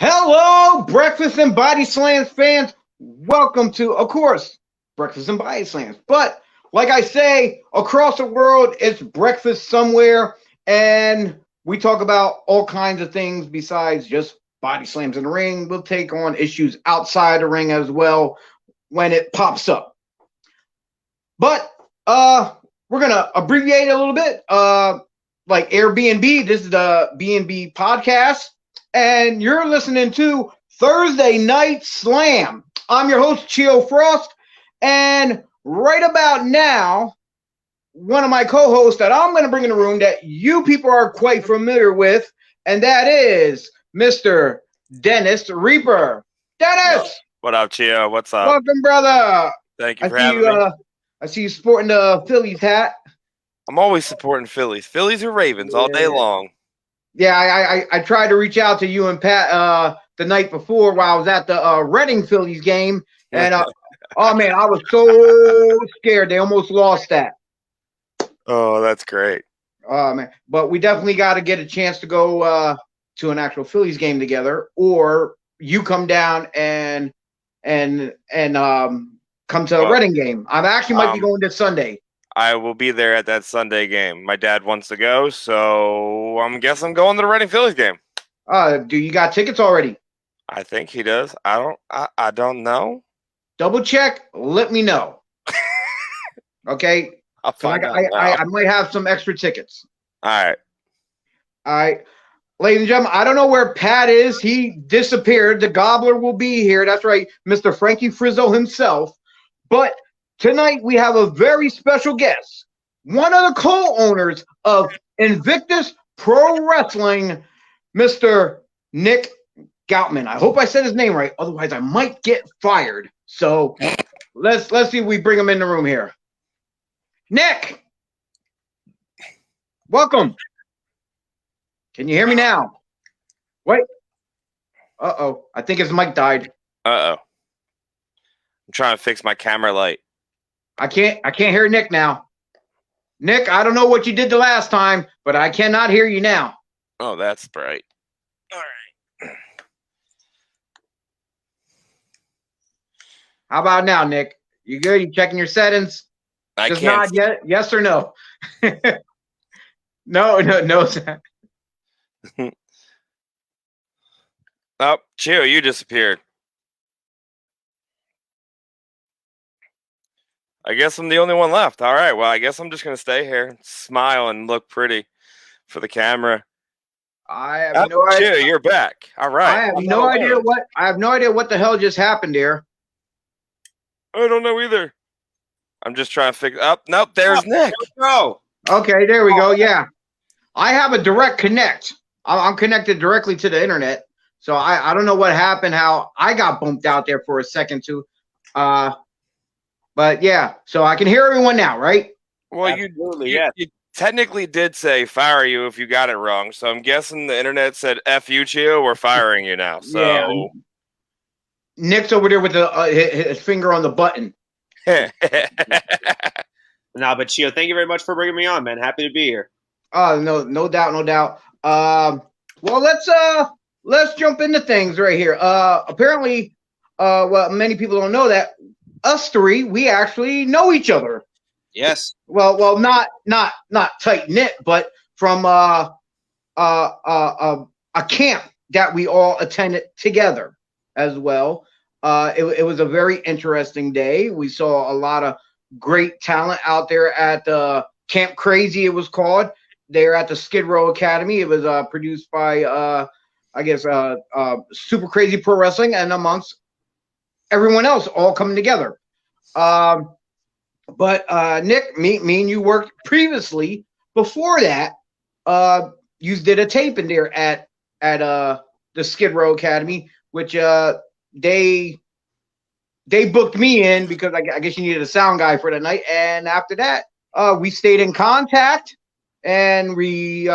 Hello, Breakfast and Body Slams fans. Welcome to, of course, Breakfast and Body Slams. But like I say, across the world, it's breakfast somewhere, and we talk about all kinds of things besides just body slams in the ring. We'll take on issues outside the ring as well when it pops up. But we're gonna abbreviate it a little bit. Like Airbnb, this is the B&B podcast. And you're listening to Thursday Night Slam. I'm your host, Chio Frost, and right about now, one of my co-hosts that I'm going to bring in the room that you people are quite familiar with, and that is Mr. Dennis Reaper. Dennis! What up, Chio? What's up? Welcome, brother. Thank you for having me. I see you sporting the Phillies hat. I'm always supporting Phillies. Phillies or Ravens all day long. Yeah, I tried to reach out to you and Pat the night before while I was at the Reading Phillies game, and oh man, I was so scared. They almost lost that. Oh, that's great. Oh man, but we definitely got to get a chance to go to an actual Phillies game together, or you come down and come to a Reading game. I actually might be going this Sunday. I will be there at that Sunday game. My dad wants to go, so I'm going to the Reading Phillies game. Do you got tickets already? I think he does. I don't know. Double check. Let me know. Okay. I'll find out. I might have some extra tickets. All right. Ladies and gentlemen, I don't know where Pat is. He disappeared. The Gobbler will be here. That's right, Mr. Frankie Frizzo himself. But tonight, we have a very special guest, one of the co-owners of Invictus Pro Wrestling, Mr. Nick Goutman. I hope I said his name right. Otherwise, I might get fired. So let's see if we bring him in the room here. Nick, welcome. Can you hear me now? Wait. Uh-oh. I think his mic died. Uh-oh. I'm trying to fix my camera light. I can't hear Nick now. Nick, I don't know what you did the last time, but I cannot hear you now. Oh, that's bright. All right. How about now, Nick? You good? You checking your settings? Just nod yes or no. No. Oh, Chio, you disappeared. I guess I'm the only one left. All right. Well, I guess I'm just going to stay here, smile, and look pretty for the camera. I have no idea. Chio, you're back. All right. I have no idea what the hell just happened here. I don't know either. I'm just trying to figure up. Nope, there's Nick. Okay, there we go. Yeah. I have a direct connect. I'm connected directly to the internet. So I don't know what happened, how I got bumped out there for a second too. But yeah, so I can hear everyone now, right? Well, you technically did say fire you if you got it wrong. So I'm guessing the internet said F you, Chio, we're firing you now. So yeah. Nick's over there with his finger on the button. No, but Chio, thank you very much for bringing me on, man. Happy to be here. No doubt. Well, let's jump into things right here. Apparently, well, many people don't know that us three, we actually know each other. Yes. Well, not tight knit, but from a camp that we all attended together as well. It was a very interesting day. We saw a lot of great talent out there at Camp Crazy. It was called. They're at the Skid Row Academy. It was produced by Super Crazy Pro Wrestling and amongst everyone else all coming together. But Nick, me and you worked previously. Before that, you did a tape in there at the Skid Row Academy, which they booked me in because I guess you needed a sound guy for the night. And after that, we stayed in contact and we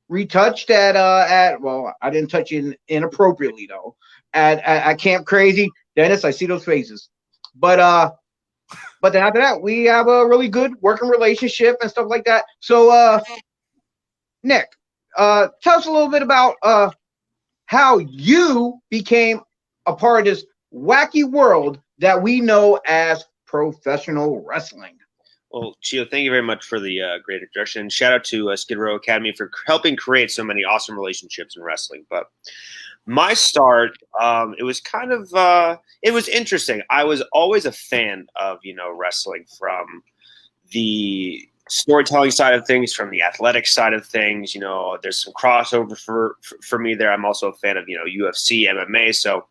retouched at well, I didn't touch you inappropriately though. At Camp Crazy, Dennis, I see those faces. But then after that, we have a really good working relationship and stuff like that. So Nick, tell us a little bit about how you became a part of this wacky world that we know as professional wrestling. Well, Chio, thank you very much for the great introduction. Shout out to Skid Row Academy for helping create so many awesome relationships in wrestling. But my start, it was kind of, it was interesting. I was always a fan of, wrestling from the storytelling side of things, from the athletic side of things. There's some crossover for me there. I'm also a fan of, UFC, MMA. So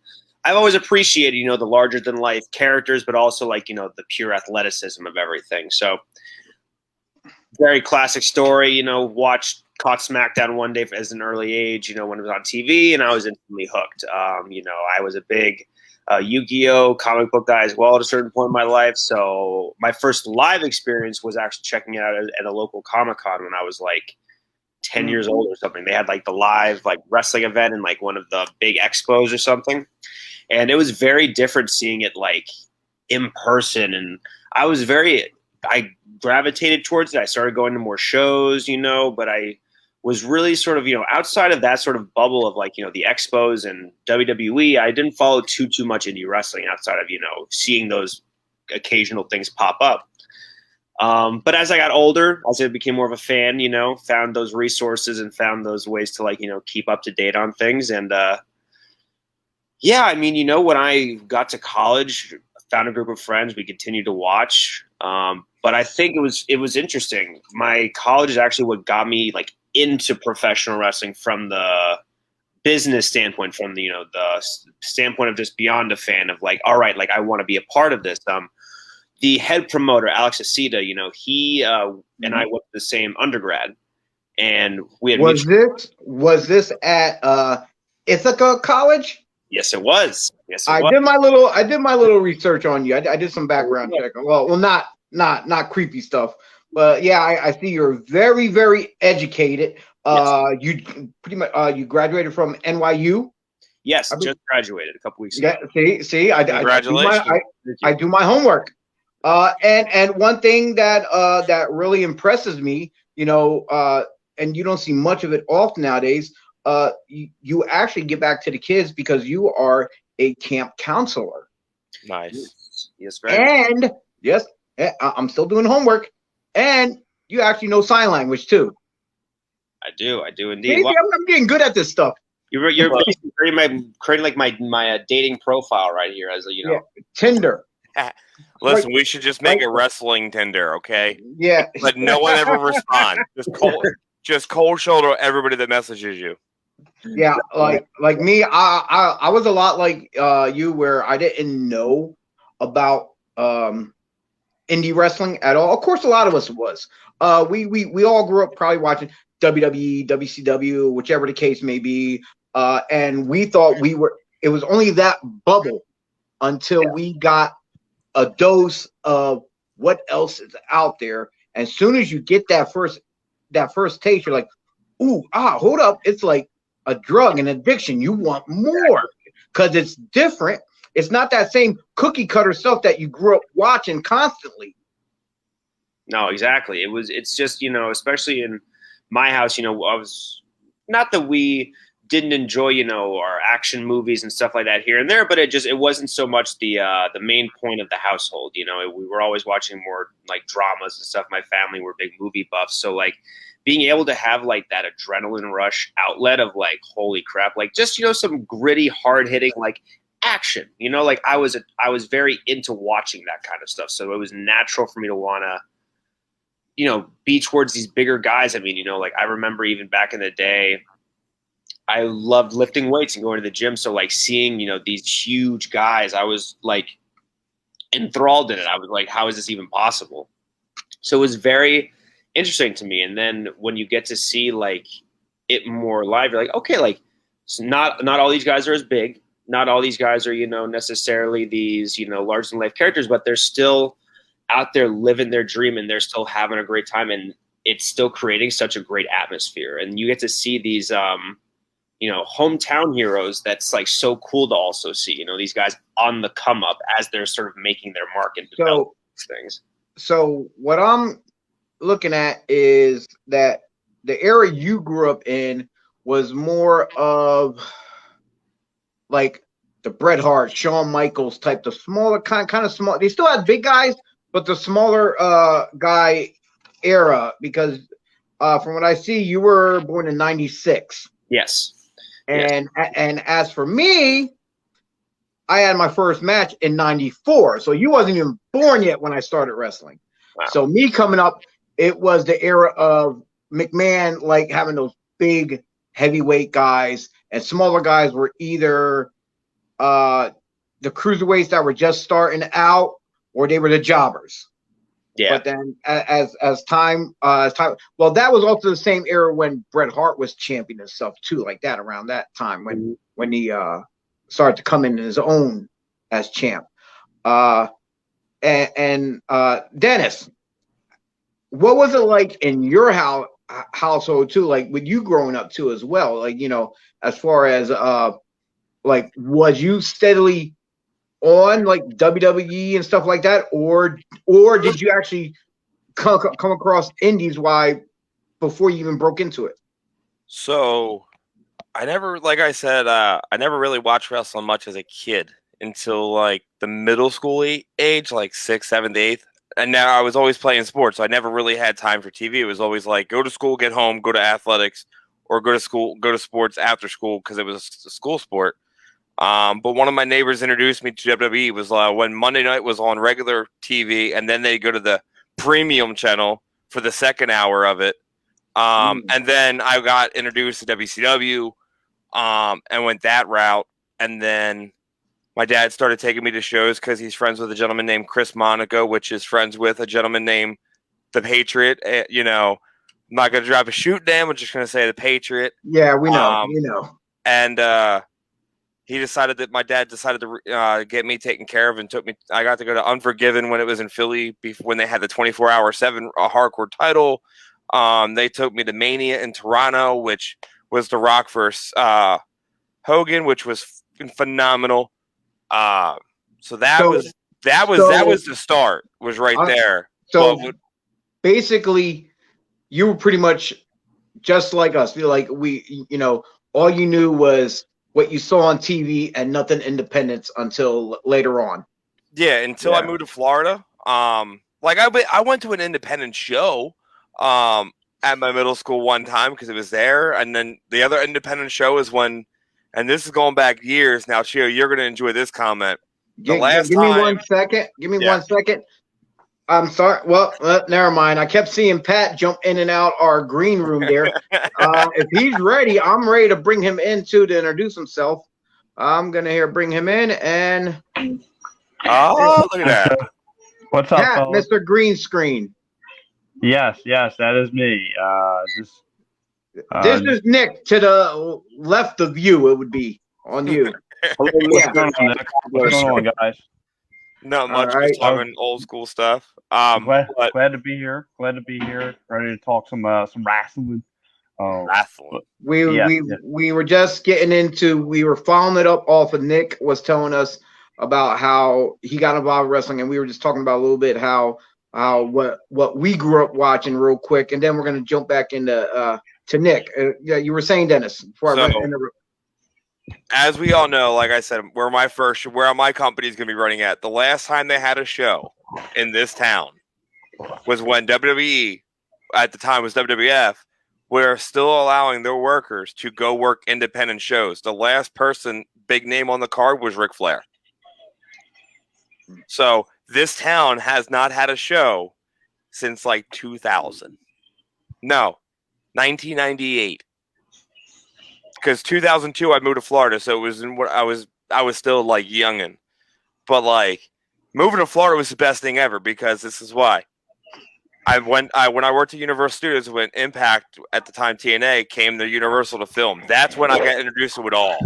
I've always appreciated, the larger than life characters, but also like, the pure athleticism of everything. So very classic story, caught SmackDown one day as an early age, when it was on TV, and I was instantly hooked. I was a big Yu-Gi-Oh comic book guy as well at a certain point in my life. So my first live experience was actually checking it out at a local Comic-Con when I was like 10 years old or something. They had like the live like wrestling event in like one of the big expos or something. And it was very different seeing it like in person. And I gravitated towards it. I started going to more shows, but I was really sort of, outside of that sort of bubble of like, the expos and WWE, I didn't follow too much indie wrestling outside of, seeing those occasional things pop up. But as I got older, as I became more of a fan, found those resources and found those ways to like, keep up to date on things. And, yeah, I mean, when I got to college, found a group of friends, we continued to watch. But I think it was interesting. My college is actually what got me like into professional wrestling from the business standpoint, from the standpoint of just beyond a fan of like, all right, like I want to be a part of this. The head promoter, Alex Acita, he and I went to the same undergrad, and we had was this at Ithaca College? Yes, it was. Yes, it was. I did my little research on you. I did some background check. Well, not creepy stuff, but yeah, I see you're very, very educated. Yes. You pretty much you graduated from NYU. Yes, just graduated a couple weeks ago. Yeah, see, I do my homework. And one thing that really impresses me, and you don't see much of it often nowadays. You actually get back to the kids because you are a camp counselor. Nice. Yes, right. And yes, I'm still doing homework. And you actually know sign language too. I do indeed. Maybe I'm getting good at this stuff. You're creating like my dating profile right here as Tinder. Listen, we should just make a wrestling Tinder, okay? Yeah. But no one ever responds. Just cold shoulder everybody that messages you. Yeah, like me, I was a lot like you, where I didn't know about indie wrestling at all. Of course, a lot of us was. We all grew up probably watching WWE, WCW, whichever the case may be, and we thought it was only that bubble until we got a dose of what else is out there. As soon as you get that first taste, you're like, ooh, hold up, it's like a drug, an addiction. You want more because it's different. It's not that same cookie cutter stuff that you grew up watching constantly. No, exactly. It's just, especially in my house, I was not that we didn't enjoy, our action movies and stuff like that here and there, but it wasn't so much the main point of the household. We were always watching more like dramas and stuff. My family were big movie buffs. So like being able to have like that adrenaline rush outlet of like, holy crap, like just, some gritty, hard hitting, like action, like I was very into watching that kind of stuff. So it was natural for me to want to, be towards these bigger guys. I mean, like I remember even back in the day, I loved lifting weights and going to the gym. So like seeing, these huge guys, I was like enthralled in it. I was like, how is this even possible? So it was very interesting to me. And then when you get to see like it more live, you're like, okay, like so not all these guys are as big. Not all these guys are, necessarily these, larger than life characters, but they're still out there living their dream and they're still having a great time. And it's still creating such a great atmosphere. And you get to see these, hometown heroes. That's like so cool to also see, these guys on the come up as they're sort of making their mark and developing these things. So what I'm looking at is that the era you grew up in was more of like the Bret Hart, Shawn Michaels type, the smaller kind of small. They still have big guys, but the smaller guy era. Because from what I see, you were born in '96. Yes. And as for me, I had my first match in '94. So you wasn't even born yet when I started wrestling. Wow. So me coming up, it was the era of McMahon, like having those big heavyweight guys, and smaller guys were either the cruiserweights that were just starting out, or they were the jobbers. Yeah. But then as time, well, that was also the same era when Bret Hart was champion himself too, like that around that time when he started to come in his own as champ. And Dennis, what was it like in your household too? Like with you growing up too as well? Like, you know, as far as like, was you steadily on like WWE and stuff like that, or did you actually come across indies before you even broke into it? So I never, like I said, I never really watched wrestling much as a kid until like the middle school age, like 6th, 7th, 8th. And now I was always playing sports, so I never really had time for TV. It was always like go to school, get home, go to athletics, or go to school, go to sports after school because it was a school sport. But one of my neighbors introduced me to WWE was when Monday night was on regular TV, and then they go to the premium channel for the second hour of it. And then I got introduced to WCW, and went that route. And then my dad started taking me to shows because he's friends with a gentleman named Chris Monaco, which is friends with a gentleman named The Patriot. You know, I'm not going to drop a shoot name. I'm just going to say The Patriot. Yeah, we know. We know. And my dad decided to get me taken care of and took me. I got to go to Unforgiven when it was in Philly, when they had the 24-hour 7 hardcore title. They took me to Mania in Toronto, which was The Rock versus Hogan, which was phenomenal. So that was the start. Was right there. So basically, you were pretty much just like us. Like all you knew was what you saw on TV and nothing independence until later on. Yeah, until I moved to Florida. Like I went to an independent show at my middle school one time because it was there, and then the other independent show is when, and this is going back years now. Chio, you're going to enjoy this comment. Give me 1 second. Give me 1 second. I'm sorry. Well, never mind. I kept seeing Pat jump in and out our green room there. If he's ready, I'm ready to bring him in too to introduce himself. I'm gonna bring him in and. Oh, look at that! What's up, Pat, fellas? Mr. Green Screen? Yes, that is me. This is Nick to the left of you. It would be on you. What's going on, Nick? What's going on, guys? Not much. Right. Just talking old school stuff. Glad to be here. Glad to be here. Ready to talk some wrestling. Wrestling. We were just getting into. We were following it up off of Nick was telling us about how he got involved in wrestling, and we were just talking about a little bit how what we grew up watching real quick, and then we're gonna jump back into to Nick. Yeah, you were saying, Dennis, before I went in the. As we all know, like I said, where my company is going to be running at. The last time they had a show in this town was when WWE, at the time was WWF, were still allowing their workers to go work independent shows. The last person, big name on the card, was Ric Flair. So this town has not had a show since like 2000. No, 1998. Because 2002 I moved to Florida, so it was in what I was still like youngin', but like moving to Florida was the best thing ever because this is why. When I worked at Universal Studios, when Impact at the time TNA came to Universal to film, that's when I got introduced to it all.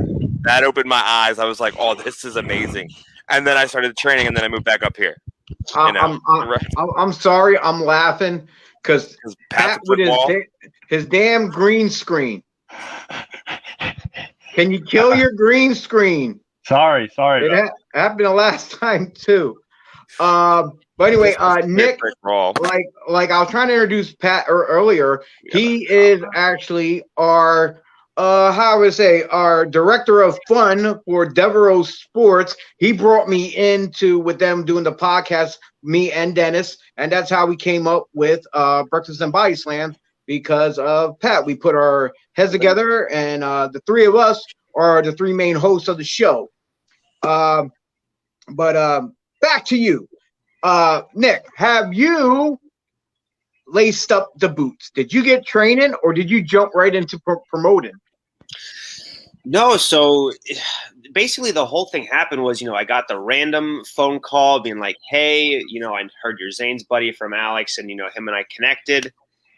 That opened my eyes. I was like, "Oh, this is amazing!" And then I started training, and then I moved back up here. I'm sorry, I'm laughing because Pat with his damn green screen. Can you kill your green screen? Sorry. It happened the last time too. But anyway, Nick, like I was trying to introduce Pat earlier. He is actually our how would I say, our director of fun for Devereaux Sports. He brought me into with them doing the podcast, me and Dennis, and that's how we came up with Breakfast and Body Slams because of Pat. We put our heads together, and the three of us are the three main hosts of the show. But back to you, Nick. Have you laced up the boots? Did you get training, or did you jump right into promoting? No, so basically the whole thing happened was, I got the random phone call being like, hey, I heard you're Zane's buddy from Alex, and, him and I connected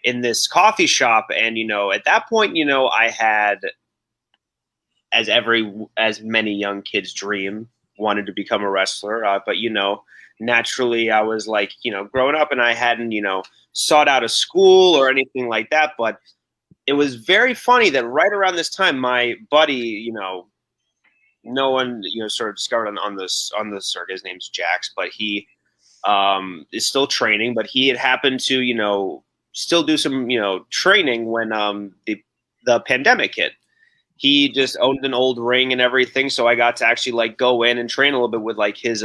in this coffee shop. And, at that point, I had, as many young kids dream, wanted to become a wrestler. But, naturally I was like, growing up, and I hadn't, sought out a school or anything like that. But it was very funny that right around this time, my buddy, no one, sort of discovered on the circuit. His name's Jax, but he is still training. But he had happened to, still do some, training when the pandemic hit. He just owned an old ring and everything, so I got to actually go in and train a little bit with his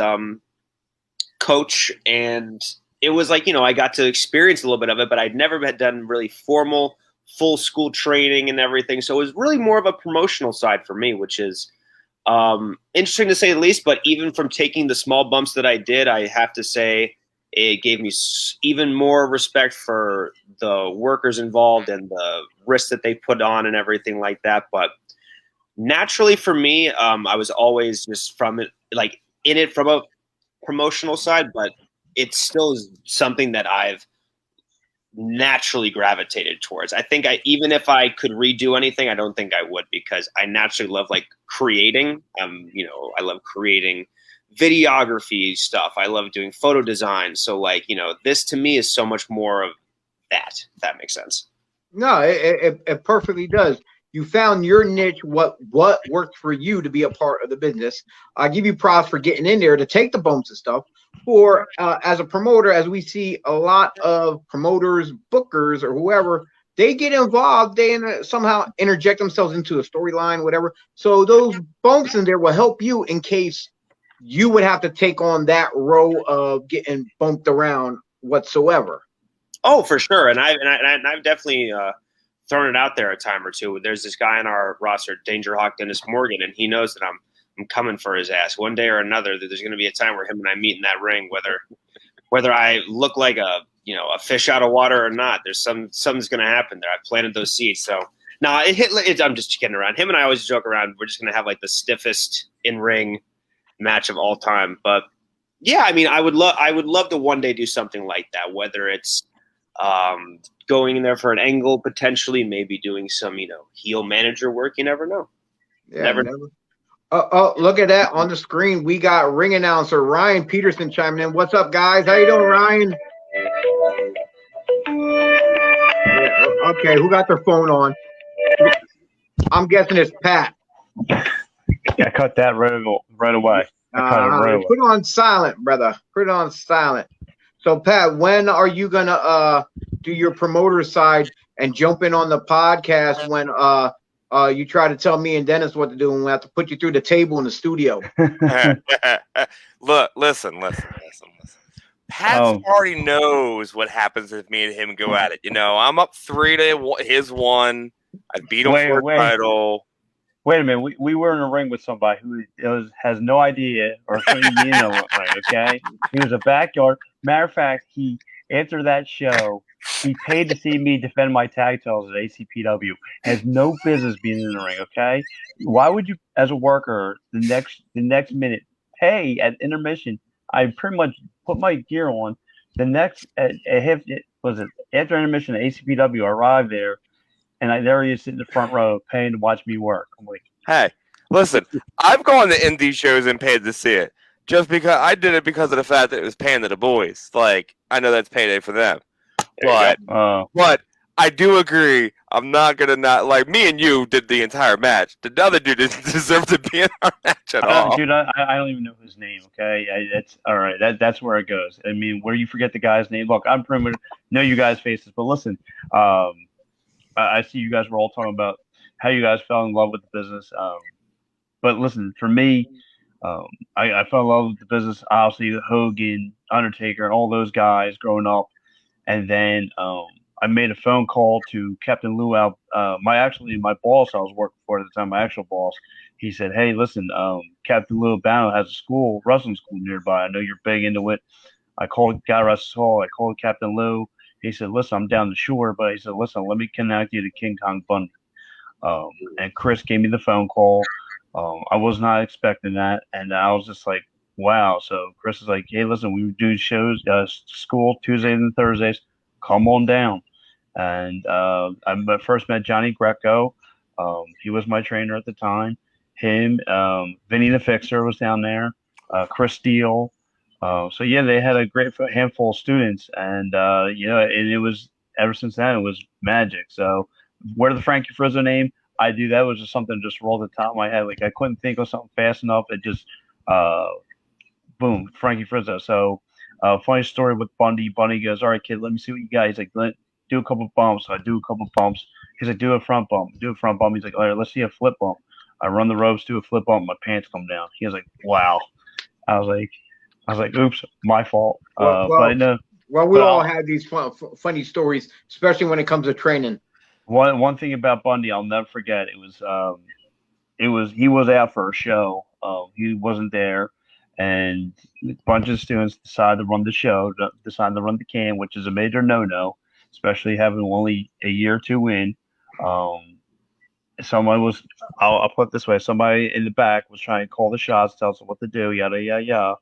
coach, and it was I got to experience a little bit of it, but I'd never had done really formal full school training and everything. So it was really more of a promotional side for me, which is interesting to say the least. But even from taking the small bumps that I did, I have to say it gave me even more respect for the workers involved and the risks that they put on and everything like that. But naturally for me, I was always just from it, in it from a promotional side, but it still is something that I've naturally gravitated towards. I think even if I could redo anything, I don't think I would, because I naturally love creating. I love creating videography stuff. I love doing photo design. So this to me is so much more of that, if that makes sense. No, it perfectly does. You found your niche, what worked for you to be a part of the business. I give you props for getting in there to take the bumps and stuff. For as a promoter, as we see a lot of promoters, bookers, or whoever, they get involved. They somehow interject themselves into a storyline, whatever. So those bumps in there will help you in case you would have to take on that role of getting bumped around whatsoever. Oh, for sure. And I've definitely thrown it out there a time or two. There's this guy in our roster, Danger Hawk Dennis Morgan, and he knows that I'm coming for his ass one day or another. That there's going to be a time where him and I meet in that ring, whether I look like a fish out of water or not. There's something's going to happen there. I planted those seeds. So no, I'm just kidding around. Him and I always joke around. We're just going to have the stiffest in ring match of all time. But yeah, I mean, I would love to one day do something like that. Whether it's going in there for an angle, potentially, maybe doing some heel manager work. You never know. Yeah, never. Oh, look at that on the screen. We got ring announcer Ryan Peterson chiming in. What's up, guys? How you doing, Ryan? Yeah, okay, who got their phone on? I'm guessing it's Pat. I cut that right away. Put it on silent, brother. Put it on silent. So, Pat, when are you gonna do your promoter side and jump in on the podcast when you try to tell me and Dennis what to do, and we have to put you through the table in the studio? Look, listen. Pat already knows what happens if me and him go at it. I'm up 3 to his 1. I beat him for a title. Wait a minute. We were in a ring with somebody who has no idea or couldn't be in a ring, okay? He was a backyard. Matter of fact, after that show, he paid to see me defend my tag titles at ACPW. Has no business being in the ring, okay? Why would you, as a worker, the next minute, hey, at intermission, I pretty much put my gear on. The next, after intermission at ACPW, I arrived there, and there he is sitting in the front row paying to watch me work. I'm like, hey, listen, I've gone to indie shows and paid to see it. Just because I did it because of the fact that it was paying to the boys. I know that's payday for them. But I do agree. I'm not going to not me and you did the entire match. The other dude didn't deserve to be in our match at all. Dude, I don't even know his name, okay? That's all right. That's where it goes. I mean, where you forget the guy's name. Look, I'm pretty much know you guys' faces, but listen, I see you guys were all talking about how you guys fell in love with the business. But listen, for me, I fell in love with the business. Obviously, Hogan, Undertaker, and all those guys growing up. And then I made a phone call to Captain Lou Al, my boss I was working for at the time, my actual boss. He said, "Hey, listen, Captain Lou Albano has a wrestling school nearby. I know you're big into it." I called Guy Russell Hall. I called Captain Lou. He said, "Listen, I'm down the shore," but he said, "Listen, let me connect you to King Kong Bundy." And Chris gave me the phone call. I was not expecting that, and I was just like, "Wow!" So Chris is like, "Hey, listen, we do shows, school Tuesdays and Thursdays. Come on down." And I first met Johnny Greco. He was my trainer at the time. Him, Vinny the Fixer was down there. Chris Steele. So yeah, they had a great handful of students, and and it was ever since then it was magic. So where the Frankie Frizzo name? That was just something just rolled at the top of my head. Like I couldn't think of something fast enough. It just boom, Frankie Frizzo. So funny story with Bundy. Bundy goes, "All right, kid, let me see what you got." He's like, do a couple bumps. So I do a couple bumps. He's like, do a front bump. Do a front bump. He's like, all right, let's see a flip bump. I run the ropes, do a flip bump. My pants come down. He was like, wow. I was like, oops, my fault. But no. Well, we all have these funny stories, especially when it comes to training. One thing about Bundy, I'll never forget. He was out for a show. He wasn't there, and a bunch of students decided to run the show, decided to run the can, which is a major no-no, especially having only a year or two in. Someone was, I'll put it this way, somebody in the back was trying to call the shots, tell us what to do, yada, yada, yada.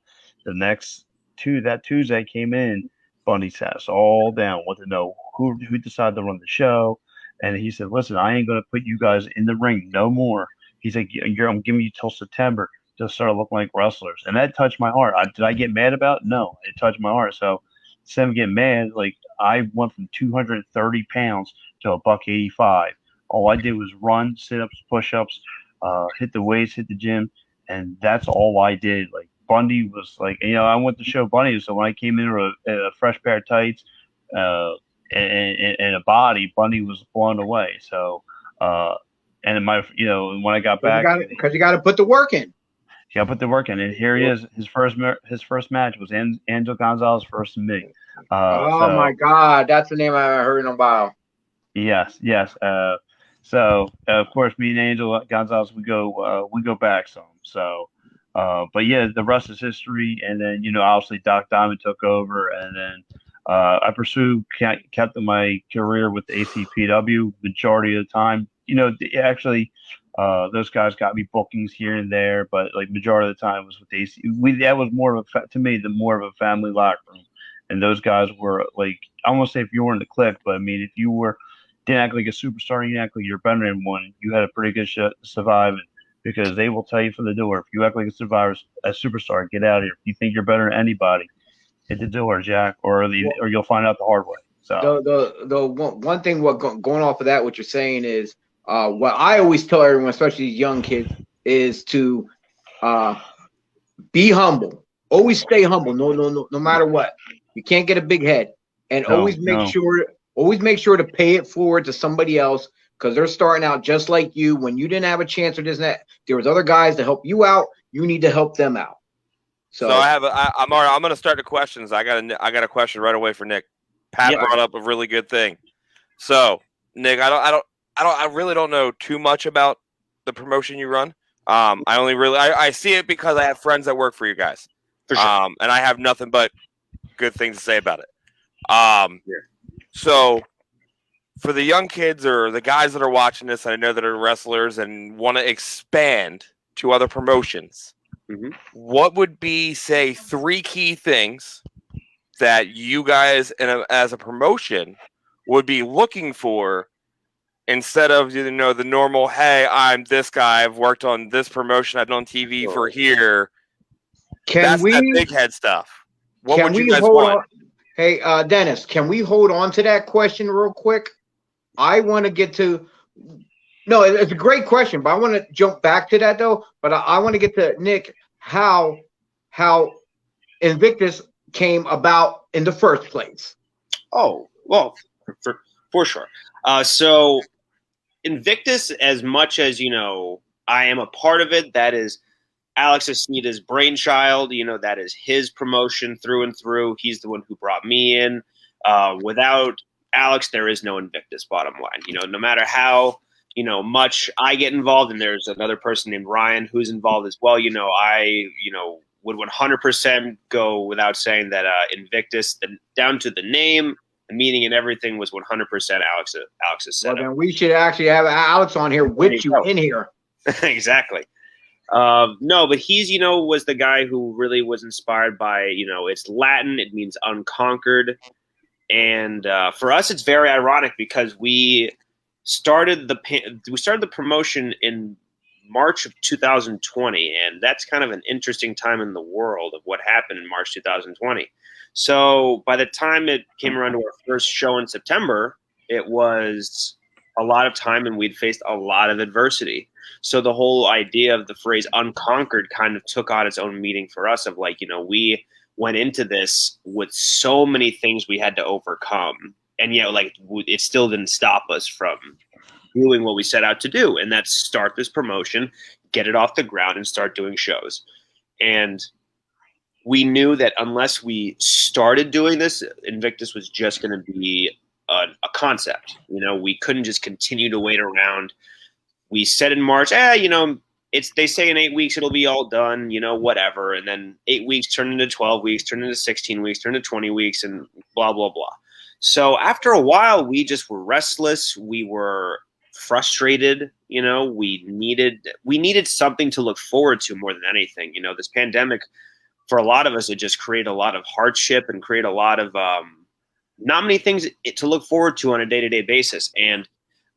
That Tuesday came in, Bundy sat us all down, wanted to know who decided to run the show. And he said, listen, I ain't going to put you guys in the ring no more. He's like, I'm giving you till September to start looking like wrestlers. And that touched my heart. Did I get mad about it? No, it touched my heart. So instead of getting mad, like I went from 230 pounds to $185. All I did was run, sit-ups, push-ups, hit the weights, hit the gym, and that's all I did. Like Bundy was like, I went to show Bundy. So when I came in with a fresh pair of tights, and a body, Bundy was blown away. So, and when I got back, because you got to put the work in. You got to put the work in, and here he is. His first match was Angel Gonzalez versus me. My God, that's the name I haven't heard in a while. Yes. So of course, me and Angel Gonzalez, we go back some. So, but yeah, the rest is history. And then obviously Doc Diamond took over, and then. I kept my career with the ACPW majority of the time. Actually, those guys got me bookings here and there, but like majority of the time was with the AC. That was more of more of a family locker room, and those guys were like, I won't say if you were in the clique, but I mean if you didn't act like a superstar, you didn't act like you're better than one, you had a pretty good shot surviving, because they will tell you from the door, if you act like a superstar, get out of here. If you think you're better than anybody, hit the door, Jack, or you'll find out the hard way. So the one thing going off of that, what you're saying is what I always tell everyone, especially these young kids, is to be humble. Always stay humble. No matter what. You can't get a big head, and always make sure to pay it forward to somebody else, because they're starting out just like you. When you didn't have a chance or this and that, there was other guys to help you out. You need to help them out. So I'm going to start the questions. I got a question right away for Nick. Pat brought up a really good thing. So Nick, I really don't know too much about the promotion you run. I see it because I have friends that work for you guys. For sure. And I have nothing but good things to say about it. So for the young kids or the guys that are watching this, I know that are wrestlers and want to expand to other promotions. Mm-hmm. What would be, say, 3 key things that you guys, as a promotion, would be looking for instead of the normal? Hey, I'm this guy. I've worked on this promotion. I've been on TV for here. That's that big head stuff. What would you guys want? Hey, Dennis, can we hold on to that question real quick? I want to get to. No, it's a great question, but I want to jump back to that though. But I want to get to Nick, how Invictus came about in the first place. Oh, well, for sure. So Invictus, as much as, I am a part of it, that is Alex Aceda's brainchild. That is his promotion through and through. He's the one who brought me in. Without Alex, there is no Invictus, bottom line. No matter how, much I get involved, and there's another person named Ryan who's involved as well. I, would 100% go without saying that Invictus, down to the name, the meaning, and everything was 100% Alex's setup. Well, then we should actually have Alex on here with you in here. Exactly. No, but he's, was the guy who really was inspired by, it's Latin. It means unconquered. And for us, it's very ironic because we started the promotion in March of 2020, and that's kind of an interesting time in the world of what happened in March 2020. So by the time it came around to our first show in September, it was a lot of time, and we'd faced a lot of adversity. So the whole idea of the phrase unconquered kind of took on its own meaning for us of like, we went into this with so many things we had to overcome. And yet, like, it still didn't stop us from doing what we set out to do. And that's start this promotion, get it off the ground, and start doing shows. And we knew that unless we started doing this, Invictus was just going to be a concept. We couldn't just continue to wait around. We said in March, they say in 8 weeks it'll be all done, whatever. And then 8 weeks turned into 12 weeks, turned into 16 weeks, turned into 20 weeks, and blah, blah, blah. So after a while, we just were restless. We were frustrated. We needed something to look forward to more than anything. This pandemic, for a lot of us, it just created a lot of hardship and created a lot of not many things to look forward to on a day-to-day basis. And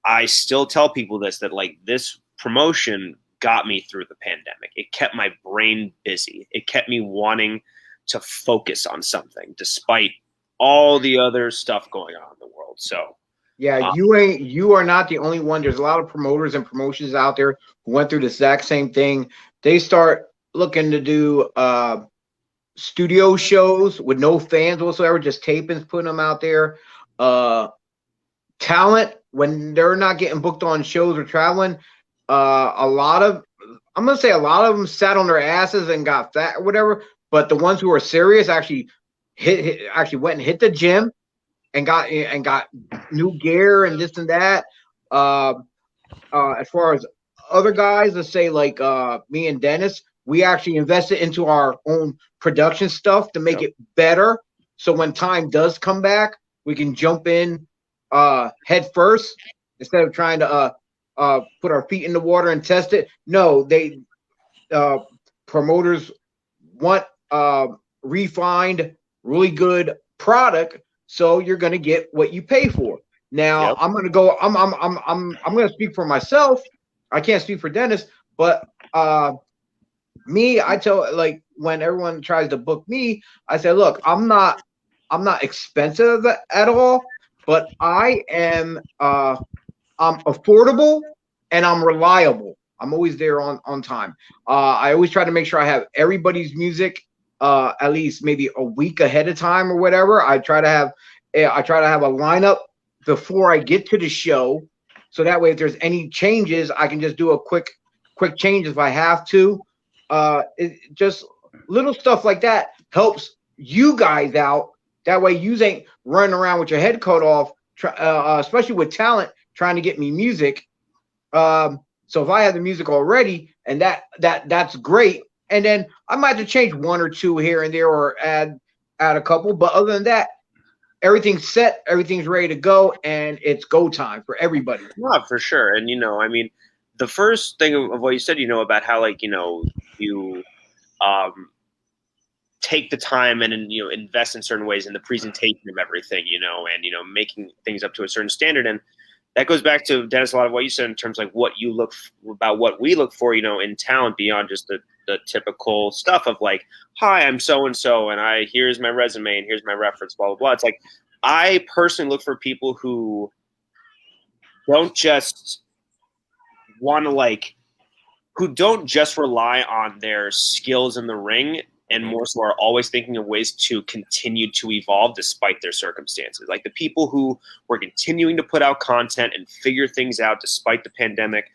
I still tell people that like this promotion got me through the pandemic. It kept my brain busy. It kept me wanting to focus on something despite all the other stuff going on in the world. So yeah, you are not the only one. There's a lot of promoters and promotions out there who went through the exact same thing. They start looking to do studio shows with no fans whatsoever, just tapings, putting them out there. Talent, when they're not getting booked on shows or traveling, I'm gonna say a lot of them sat on their asses and got fat or whatever. But the ones who are serious actually went and hit the gym and got new gear and this and that. As far as other guys, let's say like me and Dennis, we actually invested into our own production stuff to make it better. So when time does come back, we can jump in head first instead of trying to put our feet in the water and test it. No, they promoters want refined, really good product, so you're going to get what you pay for. Now, I'm going to go. I'm going to speak for myself. I can't speak for Dennis, but me, I tell, like, when everyone tries to book me, I say, look, I'm not expensive at all, but I am I'm affordable and I'm reliable. I'm always there on time. I always try to make sure I have everybody's music at least maybe a week ahead of time or whatever. I try to have a lineup before I get to the show, so that way if there's any changes, I can just do a quick change if I have to. It just little stuff like that helps you guys out. That way you ain't running around with your head cut off, especially with talent trying to get me music. So if I have the music already, and that's great, and then I might have to change one or two here and there or add a couple. But other than that, everything's set, everything's ready to go, and it's go time for everybody. Yeah, for sure. And I mean, the first thing of what you said, about how like you take the time and invest in certain ways in the presentation of everything, and making things up to a certain standard. And that goes back to, Dennis, a lot of what you said in terms of like what we look for, in talent beyond just the typical stuff of like, hi, I'm so-and-so, and here's my resume and here's my reference, blah, blah, blah. It's like, I personally look for people who don't just want to who don't just rely on their skills in the ring and more so are always thinking of ways to continue to evolve despite their circumstances. Like the people who were continuing to put out content and figure things out despite the pandemic.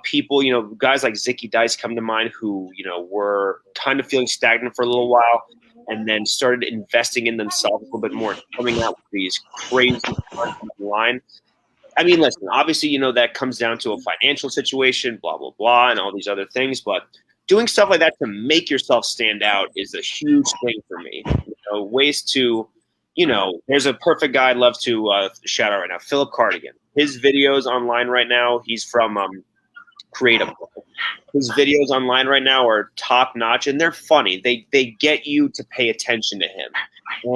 People, guys like Zicky Dice come to mind who, were kind of feeling stagnant for a little while and then started investing in themselves a little bit more, coming out with these crazy content online. I mean, listen, obviously, that comes down to a financial situation, blah, blah, blah, and all these other things. But doing stuff like that to make yourself stand out is a huge thing for me. Ways to, there's a perfect guy I'd love to shout out right now, Philip Cardigan. His videos online right now, he's from Creative. His videos online right now are top notch and they're funny. They get you to pay attention to him.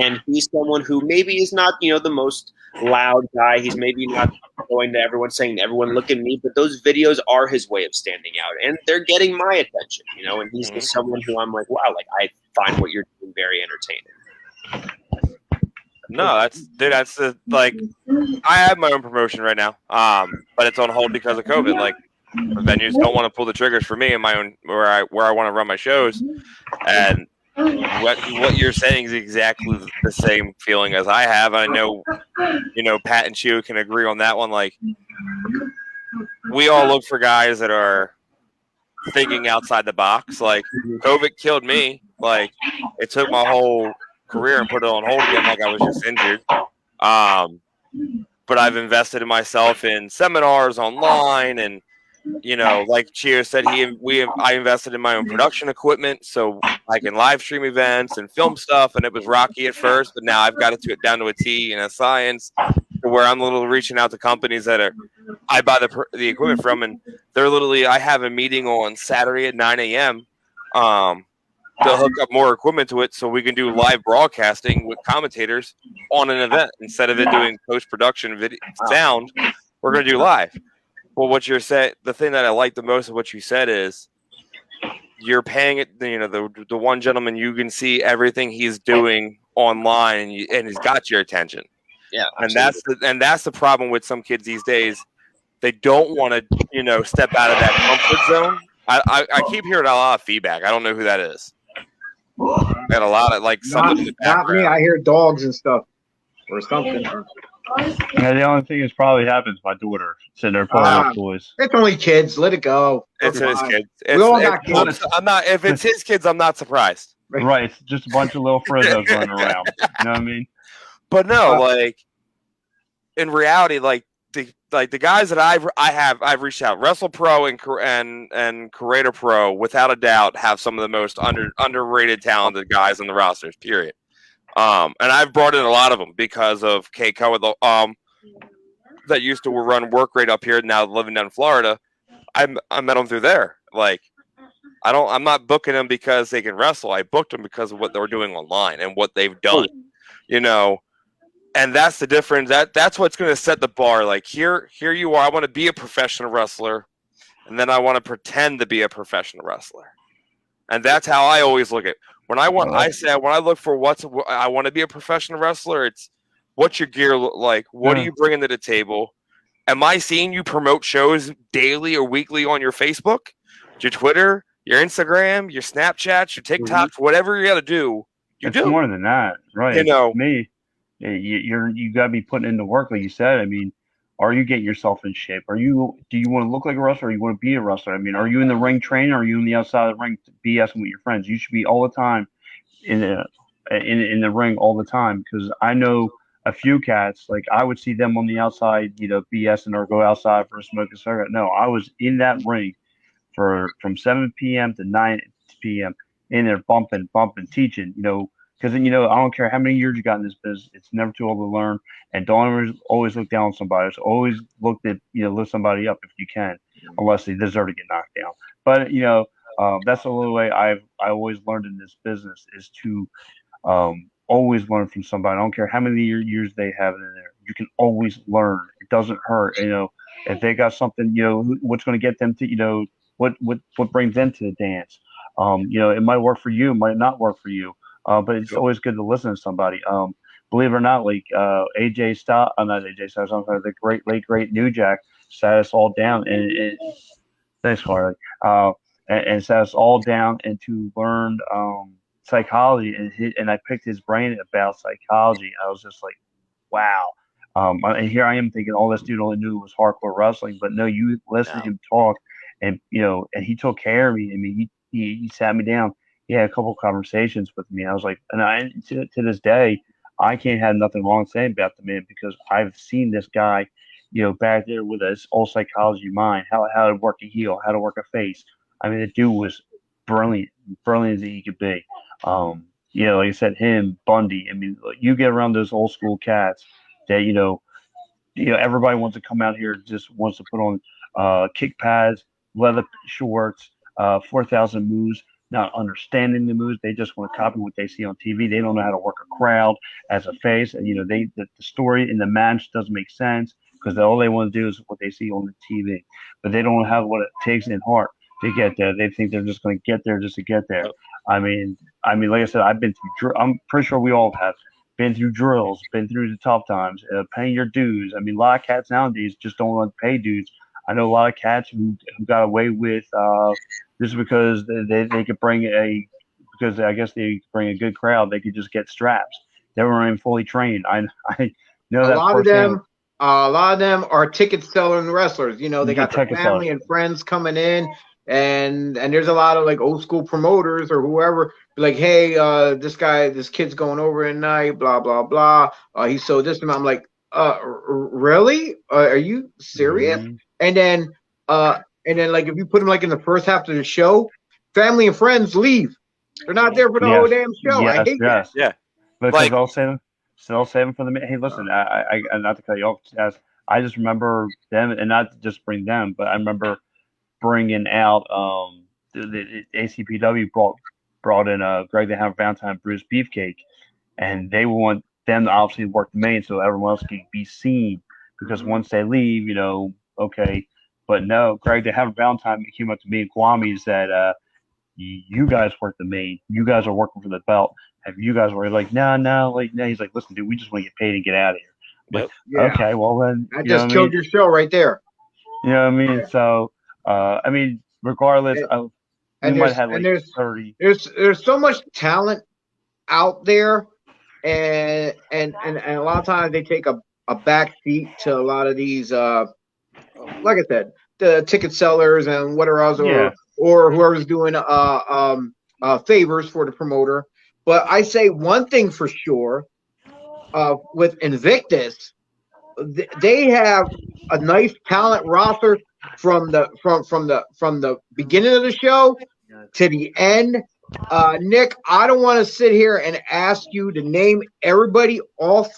And he's someone who maybe is not, the most loud guy. He's maybe not going to everyone saying, everyone look at me, but those videos are his way of standing out and they're getting my attention, and he's just someone who I'm like, wow, like I find what you're doing very entertaining. No, that's like I have my own promotion right now, but it's on hold because of COVID. Like the venues don't want to pull the triggers for me in my own where I want to run my shows, and what you're saying is exactly the same feeling as I have. I know, Pat and Chio can agree on that one. Like we all look for guys that are thinking outside the box. Like COVID killed me. Like it took my whole career and put it on hold again like I was just injured. But I've invested in myself in seminars online and, like Chio said, I invested in my own production equipment so I can live stream events and film stuff. And it was rocky at first, but now I've got it down to a T and a science where I'm literally reaching out to companies that I buy the equipment from. And they're literally, I have a meeting on Saturday at 9 a.m. To hook up more equipment to it so we can do live broadcasting with commentators on an event instead of it doing post-production video sound. We're going to do live. Well, what you're saying, the thing that I like the most of what you said is you're paying it. The one gentleman, you can see everything he's doing online, and he's got your attention. Yeah, absolutely. And that's the problem with some kids these days. They don't want to, step out of that comfort zone. I keep hearing a lot of feedback. I don't know who that is. I got a lot of somebody in the background. Not me. I hear dogs and stuff or something. Yeah, the only thing is probably happens my daughter sitting there playing with toys. It's only kids. Let it go. It's his kids. We all got kids. I'm not. If it's his kids, I'm not surprised. Right. It's just a bunch of little frizzos running around. You know what I mean? But no, in reality, the guys that I've reached out, Wrestle Pro and Creator Pro, without a doubt, have some of the most underrated, talented guys on the rosters. Period. And I've brought in a lot of them because of Keiko, that used to run Work Rate up here, now living down in Florida. I met them through there. I'm not booking them because they can wrestle. I booked them because of what they were doing online and what they've done. And that's the difference. That's what's going to set the bar. Like here you are. I want to be a professional wrestler, and then I want to pretend to be a professional wrestler. And that's how I always look at it. When I look for I want to be a professional wrestler, it's what's your gear look like? What are you bringing to the table? Am I seeing you promote shows daily or weekly on your Facebook, your Twitter, your Instagram, your Snapchat, your TikTok, whatever you got to do? It's more than that, right? Me. You got to be putting in the work, like you said. I mean, are you getting yourself in shape? Do you want to look like a wrestler, or you want to be a wrestler? I mean, are you in the ring training, or are you in the outside of the ring BSing with your friends? You should be all the time in the ring all the time, because I know a few cats, like I would see them on the outside, BSing or go outside for a smoke a cigarette. No, I was in that ring from 7 p.m. to 9 p.m. in there bumping, teaching, because I don't care how many years you got in this business, it's never too old to learn. And don't always look down on somebody. It's always lift somebody up if you can, unless they deserve to get knocked down. But that's the only way I always learned in this business is to always learn from somebody. I don't care how many years they have in there. You can always learn. It doesn't hurt. If they got something, what's going to get them to, what brings them to the dance. It might work for you, it might not work for you. But it's always good to listen to somebody. Believe it or not, AJ Styles, not AJ Styles, the great New Jack sat us all down and thanks, Harley. And sat us all down and to learn psychology, and I picked his brain about psychology. I was just like, wow. And here I am thinking all this dude only knew was hardcore wrestling, but no, you listen to him talk, and and he took care of me. I mean, he sat me down. He had a couple of conversations with me. I was like, and to this day, I can't have nothing wrong saying about the man because I've seen this guy, back there with his old psychology mind, how to work a heel, how to work a face. I mean, the dude was brilliant as he could be. Like I said, him, Bundy. I mean, you get around those old school cats that everybody wants to come out here, just wants to put on kick pads, leather shorts, 4,000 moves, not understanding the moves. They just want to copy what they see on TV. They don't know how to work a crowd as a face. And the story in the match doesn't make sense because all they want to do is what they see on the TV. But they don't have what it takes in heart to get there. They think they're just going to get there just to get there. I mean, like I said, I've been through. I'm pretty sure we all have been through drills, been through the tough times, paying your dues. I mean, a lot of cats nowadays just don't want to pay dues. I know a lot of cats who got away with just because they could because I guess they bring a good crowd, they could just get straps. They weren't even fully trained. I know that a lot of them are ticket selling wrestlers. They got their family and friends coming in, and there's a lot of like old school promoters or whoever be like, hey, this kid's going over tonight, blah blah blah. He sold this amount. I'm like, really? Are you serious? Mm-hmm. And then like if you put them like in the first half of the show, family and friends leave. They're not there for the whole damn show. Yes, I hate that. Yeah. Because I'll save them for the minute. Hey, listen, I not to cut you off. I just remember them, and not to just bring them, but I remember bringing out the ACPW brought in Greg the Hammer Valentine, Bruce Beefcake, and they want them to obviously work the main so everyone else can be seen. Because once they leave, okay, but no, Greg the Hammer Valentine came up to me and Kwame and said, you guys work the main. You guys are working for the belt. Have you guys were like, no. He's like, listen, dude, we just want to get paid and get out of here. Like, okay, well then. I just killed your show right there. You know what I mean? Yeah. So, regardless, there's 30. There's so much talent out there, and a lot of times they take a back seat to a lot of these, like I said, the ticket sellers and whatever else, or whoever's doing favors for the promoter. But I say one thing for sure, with Invictus, they have a nice talent roster from the beginning of the show to the end. Nick, I don't want to sit here and ask you to name everybody off,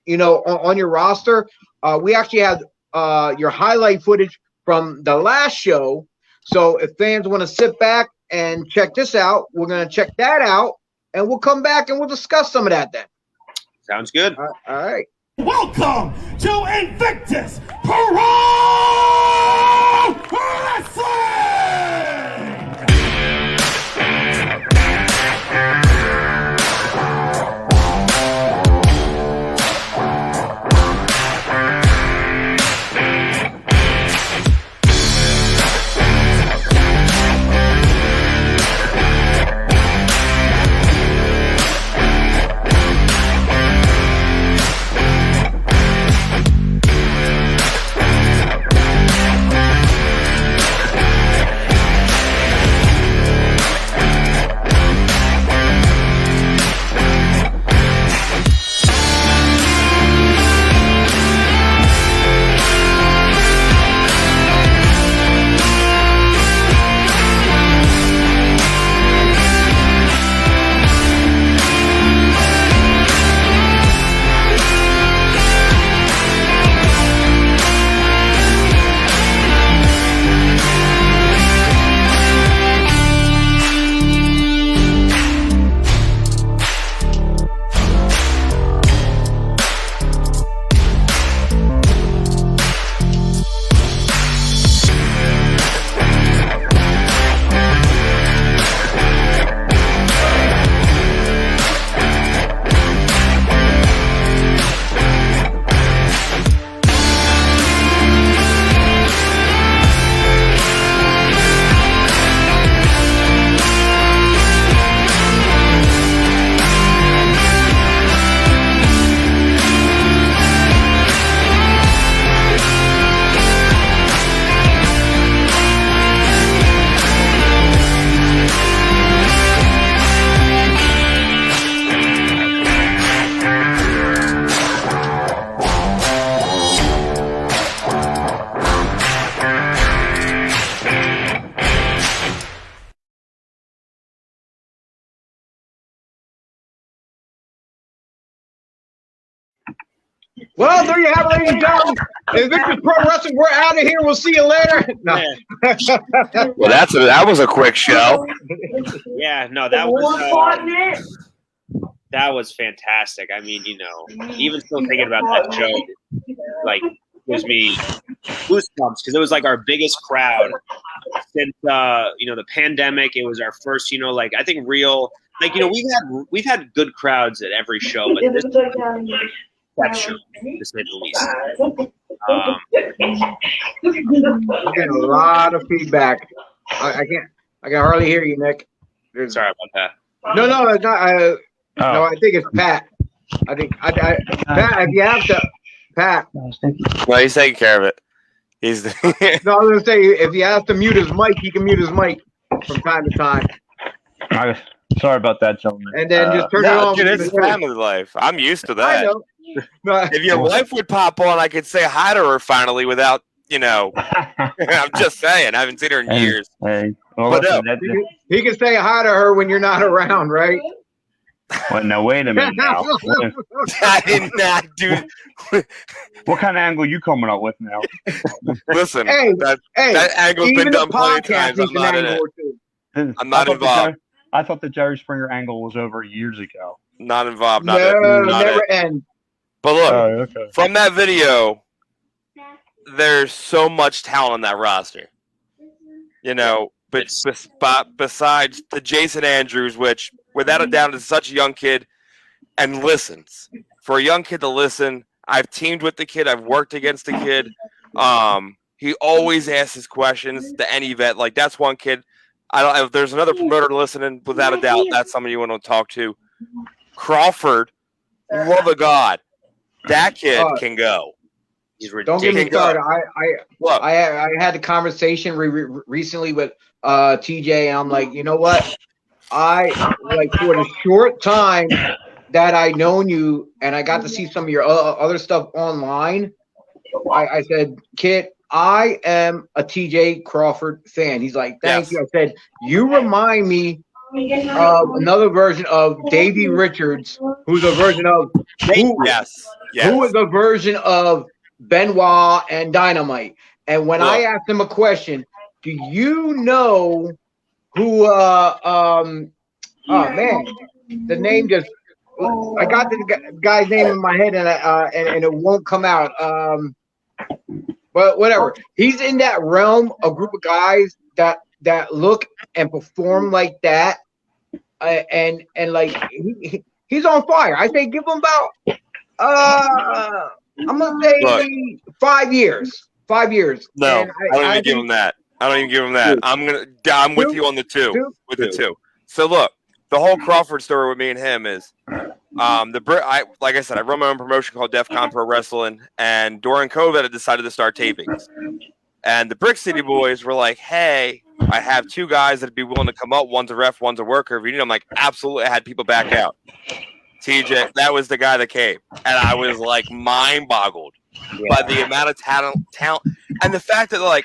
on your roster. We actually have your highlight footage from the last show. So if fans want to sit back and check this out, we're going to check that out, and we'll come back and we'll discuss some of that then. Sounds good. All right. Welcome to Invictus Pro Wrestling! Well, there you have it, ladies and gentlemen. Invictus Pro Wrestling, we're out of here. We'll see you later. No. Well, that was a quick show. Yeah, no, that was fantastic. I mean, even still thinking about that show, like, gives me goosebumps because it was like our biggest crowd since the pandemic. It was our first, I think real, we've had good crowds at every show, but this exceptional to say the least. I'm getting a lot of feedback. I can hardly hear you, Nick. Sorry about that. No, it's not. No, I think it's Pat. I think Pat. If you have to, Pat. Well, he's taking care of it. He's No, I was gonna say if you have to mute his mic, he can mute his mic from time to time. Sorry about that, gentlemen. And then just turn it off. Dude, it's family life. I'm used to that. I know. No, If your wife would pop on, I could say hi to her finally without, I'm just saying. I haven't seen her in years. Hey, well, But listen, he can say hi to her when you're not around, right? well, now wait a minute. Now, I did not do. what kind of angle you coming up with now? Listen, Hey, that angle's even been the done plenty of podcast times. I'm needs an not in angle it. or two. I'm not involved. I thought the Jerry Springer angle was over years ago. Not involved. No, never end. But look, okay. from that video, there's so much talent on that roster. But besides the Jason Andrews, which without a doubt is such a young kid and listens. For a young kid to listen, I've teamed with the kid. I've worked against the kid. He always asks his questions to any vet. Like, that's one kid. If there's another promoter listening, without a doubt, that's someone you want to talk to. Crawford, love of God. That kid can go. He's Don't get me started. Look, I had a conversation recently with TJ, and I'm like, you know what? For the short time that I known you, and I got to see some of your other stuff online. I said, kid, I am a TJ Crawford fan. He's like, thank you. I said, you remind me of another version of Davey Richards, who's a version of who is a version of Benoit and Dynamite. And when I asked him a question, do you know who the name just I got the guy's name in my head and it won't come out. But whatever. He's in that realm, a group of guys that look and perform like that. And like he's on fire. I say give him about I'm gonna say 5 years. 5 years. No, I don't even give him that. I'm with you on the two. So look, the whole Crawford story with me and him is like I said, I run my own promotion called DEFCON Pro Wrestling, and during COVID I decided to start tapings. And the Brick City boys were like, hey, I have two guys that'd be willing to come up. One's a ref, one's a worker. If you need, I'm like, absolutely. I had people back out. TJ, that was the guy that came. And I was like mind boggled by the amount of talent. And the fact that, like,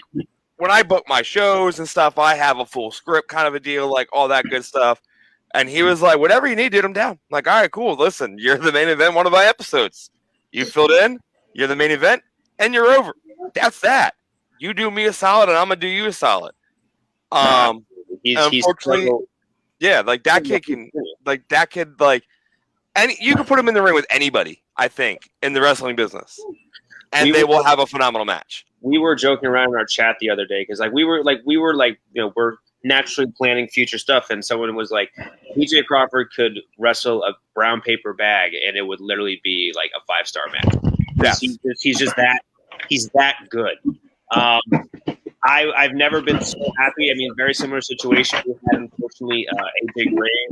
when I book my shows and stuff, I have a full script kind of a deal, like all that good stuff. And he was like, whatever you need, dude, I'm down. I'm like, all right, cool. Listen, you're the main event, one of my episodes. You filled in, you're the main event, and you're over. That's that. You do me a solid, and I'm going to do you a solid. Unfortunately, like that kid and you can put him in the ring with anybody, I think, in the wrestling business, and they will have a phenomenal match. We were joking around in our chat the other day because we're naturally planning future stuff, and someone was like, TJ Crawford could wrestle a brown paper bag, and it would literally be like a 5-star match. Yes. He's just that. He's that good. I've never been so happy. I mean, very similar situation. We had, unfortunately, AJ Gray.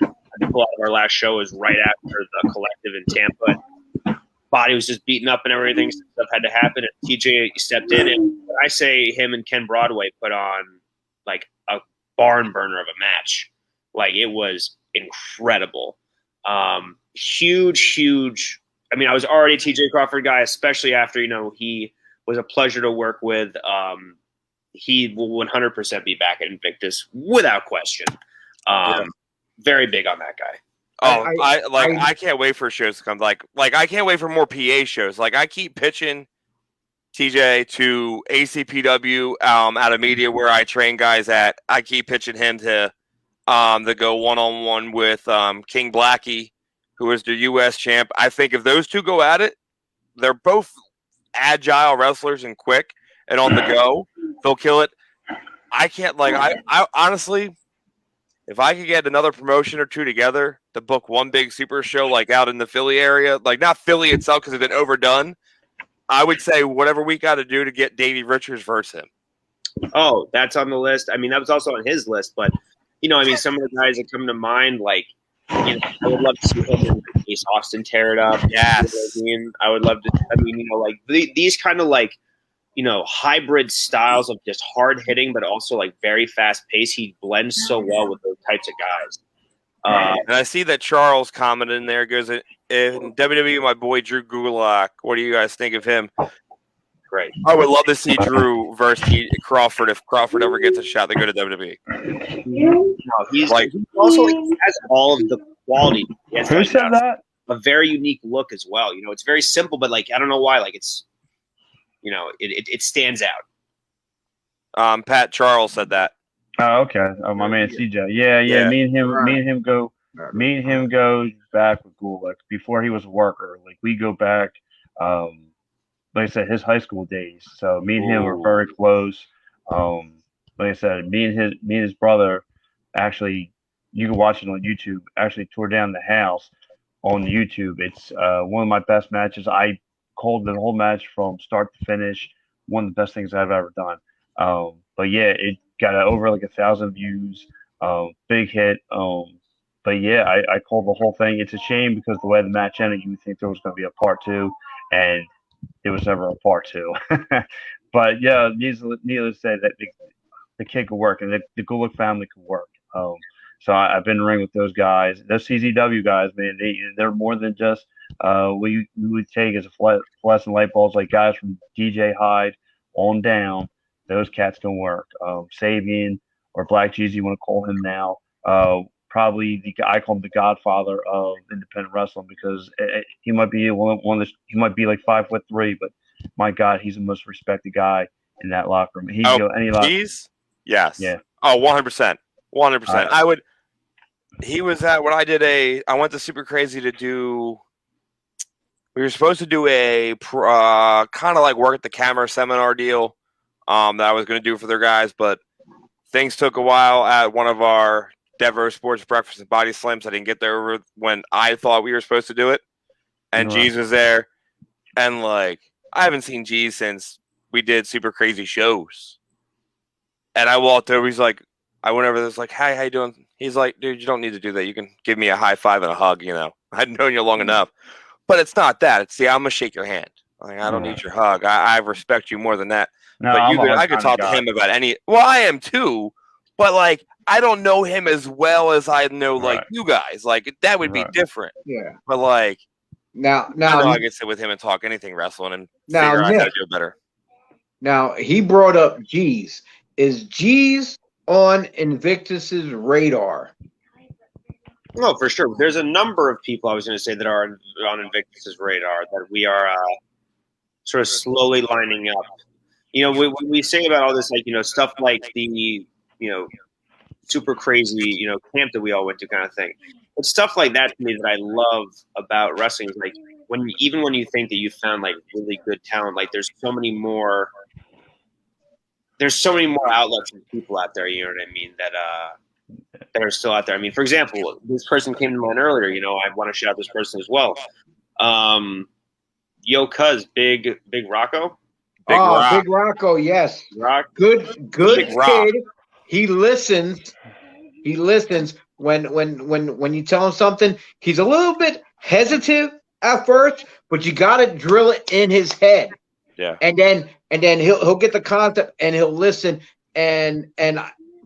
I think a lot of our last show was right after the collective in Tampa. Body was just beaten up and everything. Stuff had to happen, and TJ stepped in. And I say him and Ken Broadway put on like a barn burner of a match. Like, it was incredible. Huge. I mean, I was already a TJ Crawford guy, especially after, he was a pleasure to work with. He will 100% be back at Invictus without question. Very big on that guy. Oh, I can't wait for shows to come. Like I can't wait for more PA shows. Like I keep pitching TJ to ACPW out of media where I train guys at. I keep pitching him to go one-on-one with King Blackie, who is the U.S. champ. I think if those two go at it, they're both agile wrestlers and quick and on the go. They'll kill it. I can't I honestly, if I could get another promotion or two together to book one big super show like out in the Philly area, like not Philly itself because it's been overdone, I would say whatever we got to do to get Davey Richards versus him. Oh, that's on the list. I mean, that was also on his list, but some of the guys that come to mind, like, I would love to see him and Ace Austin tear it up. Yes. I would love to. These kind of hybrid styles of just hard hitting, but also like very fast pace. He blends so well with those types of guys. And I see that Charles commented in there, goes, in WWE, my boy Drew Gulak. What do you guys think of him? Great. I would love to see Drew versus Crawford if Crawford ever gets a shot to go to WWE. No, he also has all of the quality. Who said that? A very unique look as well. It's very simple, but I don't know why. It's it stands out. Pat Charles said that. Oh, okay. Oh, my man CJ. Yeah. Me and him go back with Gulak before he was a worker. Like we go back. Like I said, his high school days. So me and him were very close. Like I said, me and his brother actually, you can watch it on YouTube, actually tore down the house on YouTube. It's one of my best matches. I called the whole match from start to finish. One of the best things I've ever done. But yeah, it got over like 1,000 views. Big hit. But yeah, I called the whole thing. It's a shame because the way the match ended, you would think there was going to be a part 2, and it was never a part 2. But yeah, needless to say that the kid could work and the Gulak family could work. So I've been in the ring with those guys. Those CZW guys, man, they're more than just what you would take as a fluorescent light bulbs, like guys from DJ Hyde on down. Those cats can work. Sabian or Black Jeezy, you want to call him now. Probably I call him the godfather of independent wrestling because he might be he might be like 5'3", but my God, he's the most respected guy in that locker room. Jeez? Yes. Yeah. Oh, 100%. 100%. He was at when I went to Super Crazy to do. We were supposed to do a kind of like work at the camera seminar deal that I was going to do for their guys, but things took a while at one of our Devo Sports Breakfast and Body Slams. I didn't get there when I thought we were supposed to do it, and G's was there, and I haven't seen G since we did Super Crazy shows, and I walked over. He's like, I went over there, was like, "Hi, how you doing?" He's like, "Dude, you don't need to do that. You can give me a high five and a hug. I've known you long enough." But it's not that. It's I'm gonna shake your hand. I don't need your hug. I respect you more than that. No, but I could talk to him about any. Well, I am too, but I don't know him as well as I know you guys. That would be different. Yeah. But now I can sit with him and talk anything wrestling and figure out how to do it better. Now he brought up G's. Is G's on Invictus's radar? No, for sure. There's a number of people I was going to say that are on Invictus's radar that we are sort of slowly lining up. We say about all this, stuff like the, Super Crazy, camp that we all went to kind of thing. But stuff like that to me that I love about wrestling is when you think that you found really good talent, there's so many more outlets and people out there, you know what I mean, that are still out there. I mean, for example, this person came to mind earlier, I want to shout out this person as well. Yo Cuz, Big Rocco. Big Rocco, yes. Good Big kid. He listens. When you tell him something, he's a little bit hesitant at first, but you gotta drill it in his head. Yeah. And then he'll get the concept and he'll listen. And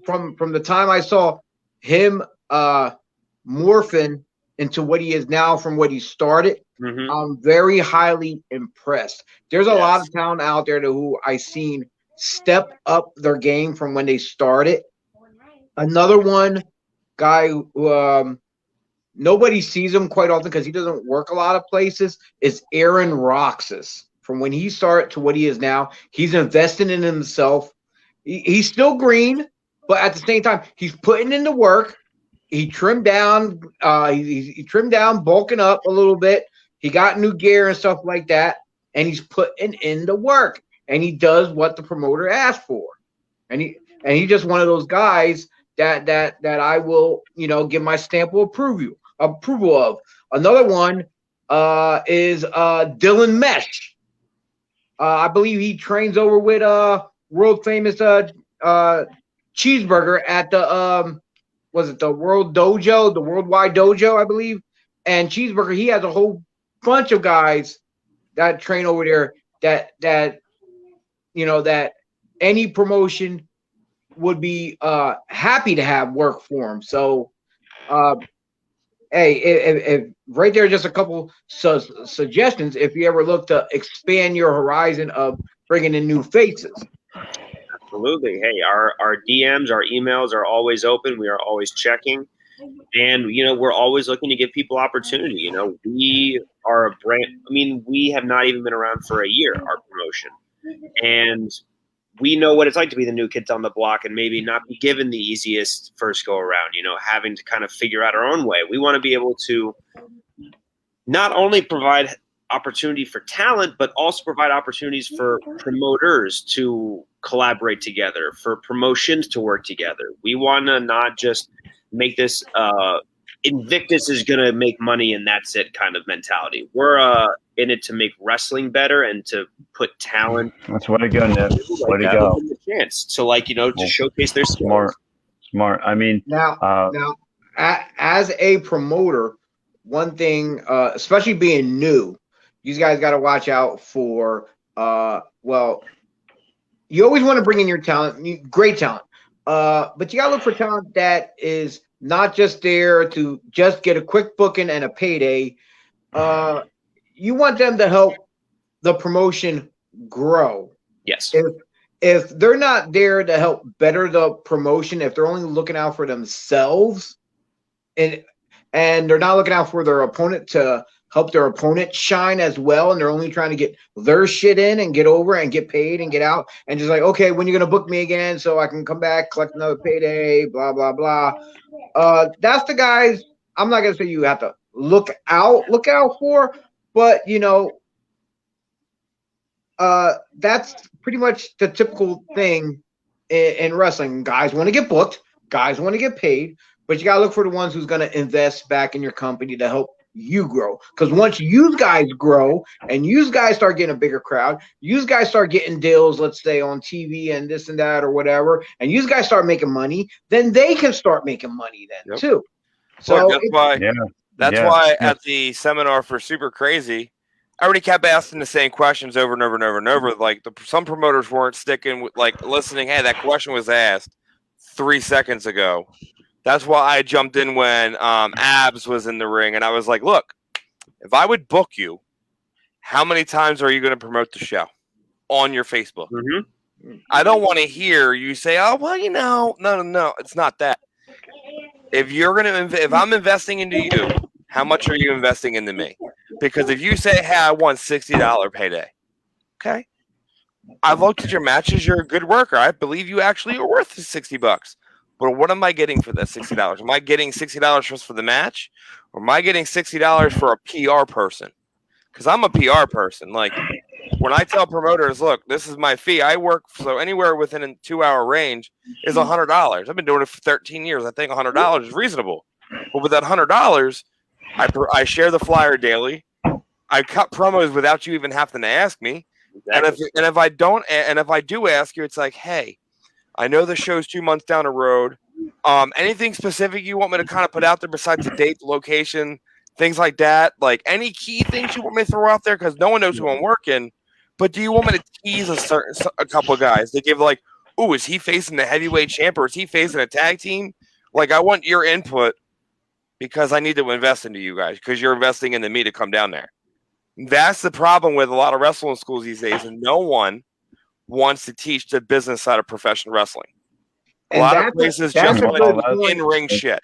from the time I saw him morphing into what he is now from what he started, I'm very highly impressed. There's a lot of talent out there who I seen step up their game from when they started. Another guy who nobody sees him quite often because he doesn't work a lot of places, is Aaron Roxas. From when he started to what he is now, he's investing in himself. He's still green, but at the same time, he's putting in the work. He trimmed down, he trimmed down, bulking up a little bit. He got new gear and stuff like that, and he's putting in the work. And he does what the promoter asked for. And he's just one of those guys that I will, give my stamp of approval of. Another one is Dylan Mesh. I believe he trains over with world famous Cheeseburger at the the World Dojo, the Worldwide Dojo, I believe. And Cheeseburger, he has a whole bunch of guys that train over there that any promotion would be happy to have work for him. So hey, if right there, just a couple suggestions if you ever look to expand your horizon of bringing in new faces. Absolutely. Hey, our DMs, our emails are always open. We are always checking. And, we're always looking to give people opportunity. We are a brand. I mean, we have not even been around for a year, our promotion. And we know what it's like to be the new kids on the block and maybe not be given the easiest first go around, having to kind of figure out our own way. We want to be able to not only provide opportunity for talent, but also provide opportunities for promoters to collaborate together, for promotions to work together. We want to not just make this Invictus is going to make money and that's it kind of mentality. We're in it to make wrestling better and to put talent. That's way to go, Nick. Way to go. Chance. So, to showcase their skills. Smart. I mean, now, as a promoter, one thing, especially being new, you guys got to watch out for. You always want to bring in your talent, great talent, but you got to look for talent that is not just there to just get a quick booking and a payday. You want them to help the promotion grow. Yes. If they're not there to help better the promotion, if they're only looking out for themselves and they're not looking out for their opponent to help their opponent shine as well, and they're only trying to get their shit in and get over and get paid and get out, and just like, okay, when you're going to book me again so I can come back, collect another payday, blah, blah, blah. That's the guys I'm not going to say you have to look out for, but, that's pretty much the typical thing in wrestling. Guys want to get booked. Guys want to get paid. But you got to look for the ones who's going to invest back in your company to help you grow. Because once you guys grow and you guys start getting a bigger crowd, you guys start getting deals, let's say on TV and this and that or whatever, and you guys start making money, then they can start making money then too. So that's why at the seminar for Super Crazy, I already kept asking the same questions over and over and over and over. Like some promoters weren't sticking with listening. Hey, that question was asked 3 seconds ago. That's why I jumped in when Abs was in the ring, and I was like, look, if I would book you, how many times are you going to promote the show on your Facebook? Mm-hmm. I don't want to hear you say, oh, well, no, it's not that. If I'm investing into you, how much are you investing into me? Because if you say, hey, I want $60 payday, okay, I've looked at your matches, you're a good worker. I believe you actually are worth $60. But what am I getting for that $60? Am I getting $60 just for the match? Or am I getting $60 for a PR person? Because I'm a PR person. Like, when I tell promoters, look, this is my fee. I work, so anywhere within a 2-hour range is $100. I've been doing it for 13 years. I think $100 is reasonable. But with that $100, I share the flyer daily. I cut promos without you even having to ask me. Exactly. And if I do ask you, it's like, hey, I know the show's 2 months down the road. Anything specific you want me to kind of put out there besides the date, the location, things like that? Like any key things you want me to throw out there? Because no one knows who I'm working. But do you want me to tease a couple of guys? They give like, ooh, is he facing the heavyweight champ or is he facing a tag team? Like, I want your input because I need to invest into you guys because you're investing into me to come down there. That's the problem with a lot of wrestling schools these days, and no one wants to teach the business side of professional wrestling. A lot of places just want in-ring shit.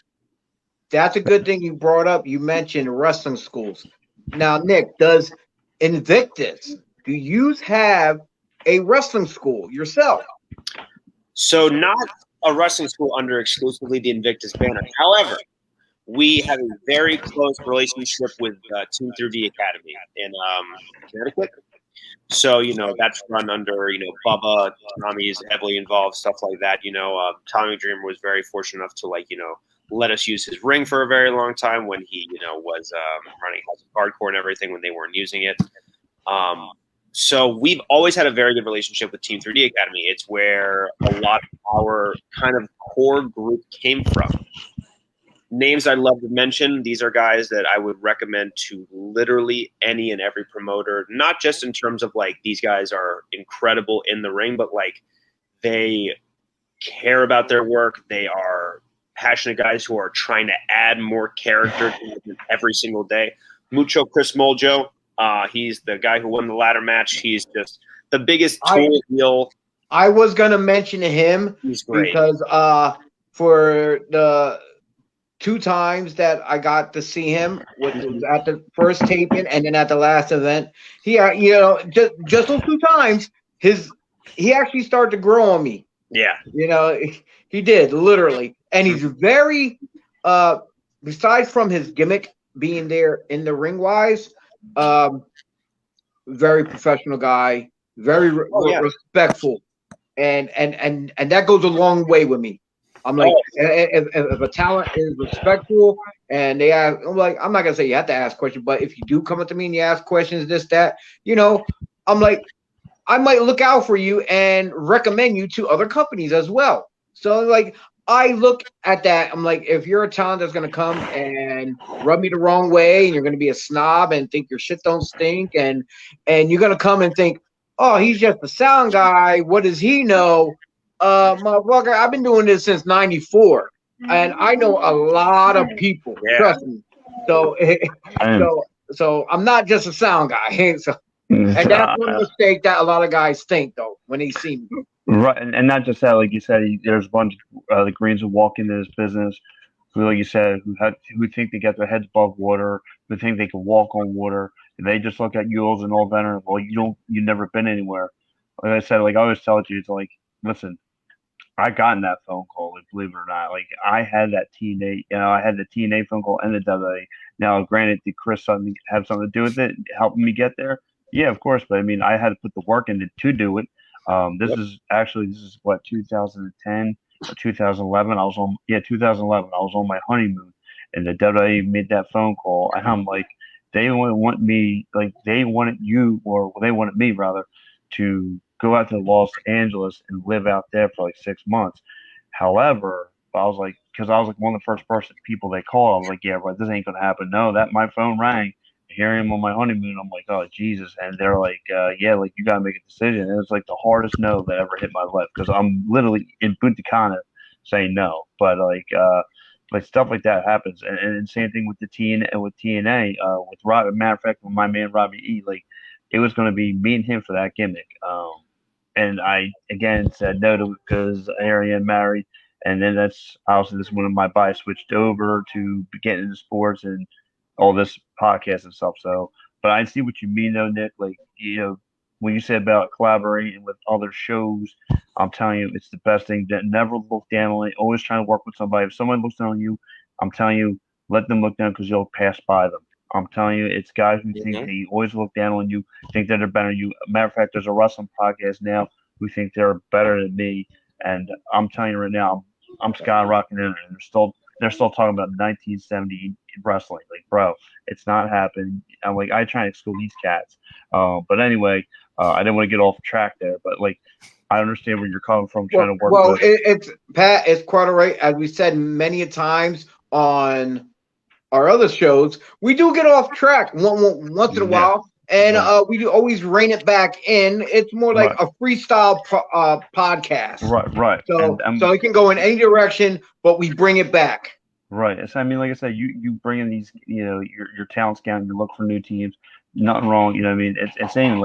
that's a good thing you brought up. You mentioned wrestling schools. Now, Nick, does Invictus, do you have a wrestling school yourself? So not a wrestling school under exclusively the Invictus banner. However, we have a very close relationship with Team 3D Academy in Connecticut. So, that's run under, Bubba. Tommy's heavily involved, stuff like that. Tommy Dreamer was very fortunate enough to, let us use his ring for a very long time when he, was running House of Hardcore and everything when they weren't using it. So we've always had a very good relationship with Team 3D Academy. It's where a lot of our kind of core group came from. Names I'd love to mention, these are guys that I would recommend to literally any and every promoter, not just in terms of these guys are incredible in the ring, but they care about their work. They are passionate guys who are trying to add more character to every single day. Mucho Chris Moljo, he's the guy who won the ladder match. He's just the biggest tool heel. I was going to mention him because for the 2 times that I got to see him, which was at the first taping and then at the last event, he, just those 2 times, he actually started to grow on me. Yeah, he did literally, and he's very, besides from his gimmick being there in the ring wise, very professional guy, very respectful, and that goes a long way with me. I'm like, if a talent is respectful and they ask, I'm not gonna say you have to ask questions, but if you do come up to me and you ask questions, this, that, I'm like, I might look out for you and recommend you to other companies as well. So I look at that. I'm like, if you're a talent that's gonna come and rub me the wrong way, and you're gonna be a snob and think your shit don't stink, and you're gonna come and think, oh, he's just a sound guy. What does he know? Motherfucker, I've been doing this since '94, and I know a lot of people. Yeah. Trust me. So, so I'm not just a sound guy. So, and that's one mistake that a lot of guys think though when they see me. Right, and not just that, like you said, there's a bunch of the Greens who walk into this business who, like you said, who think they get their heads above water, who think they can walk on water. And they just look at you as an old veteran. Well, you've never been anywhere. Like I said, I always tell you, it's listen. I gotten that phone call, believe it or not. I had that TNA, I had the TNA phone call and the WWE. Now, granted, did Chris have something to do with it, helping me get there? Yeah, of course. But I mean, I had to put the work in to do it. This is what 2010 or 2011. 2011. I was on my honeymoon, and the WWE made that phone call, and I'm like, they want me, they wanted me rather to go out to Los Angeles and live out there for 6 months. However, I was because I was one of the first people they called. I was like, yeah, but this ain't gonna happen. No, my phone rang. Here I am on my honeymoon. I'm like, oh Jesus, and they're like, yeah, you gotta make a decision. And it's the hardest no that ever hit my lips because I'm literally in Punta Cana saying no. But stuff like that happens, and same thing with the TNA, with Rob. Matter of fact, with my man Robbie E, it was going to be me and him for that gimmick. And I again said no to it because Harry and married, and then that's obviously this one of my bias switched over to getting into sports and all this podcast and stuff. So, but I see what you mean though, Nick. When you said about collaborating with other shows, I'm telling you, it's the best thing. That never look down on it. Always trying to work with somebody. If someone looks down on you, I'm telling you, let them look down because you'll pass by them. I'm telling you, it's guys who think they always look down on you, think that they're better than you. Matter of fact, there's a wrestling podcast now who think they're better than me, and I'm telling you right now, I'm skyrocketing in, and they're still talking about 1970 wrestling. Bro, it's not happening. I'm I try and exclude these cats. But anyway, I didn't want to get off track there, but I understand where you're coming from trying to work. Well, it's Pat. It's quite all right. As we said many a times on our other shows, we do get off track once in a while, and we do always rein it back in. It's more like a freestyle podcast. Right. So so it can go in any direction, but we bring it back. Right. So I mean, like I said, you bring in these, your talent scout, you look for new teams. Nothing wrong, I mean, it's saying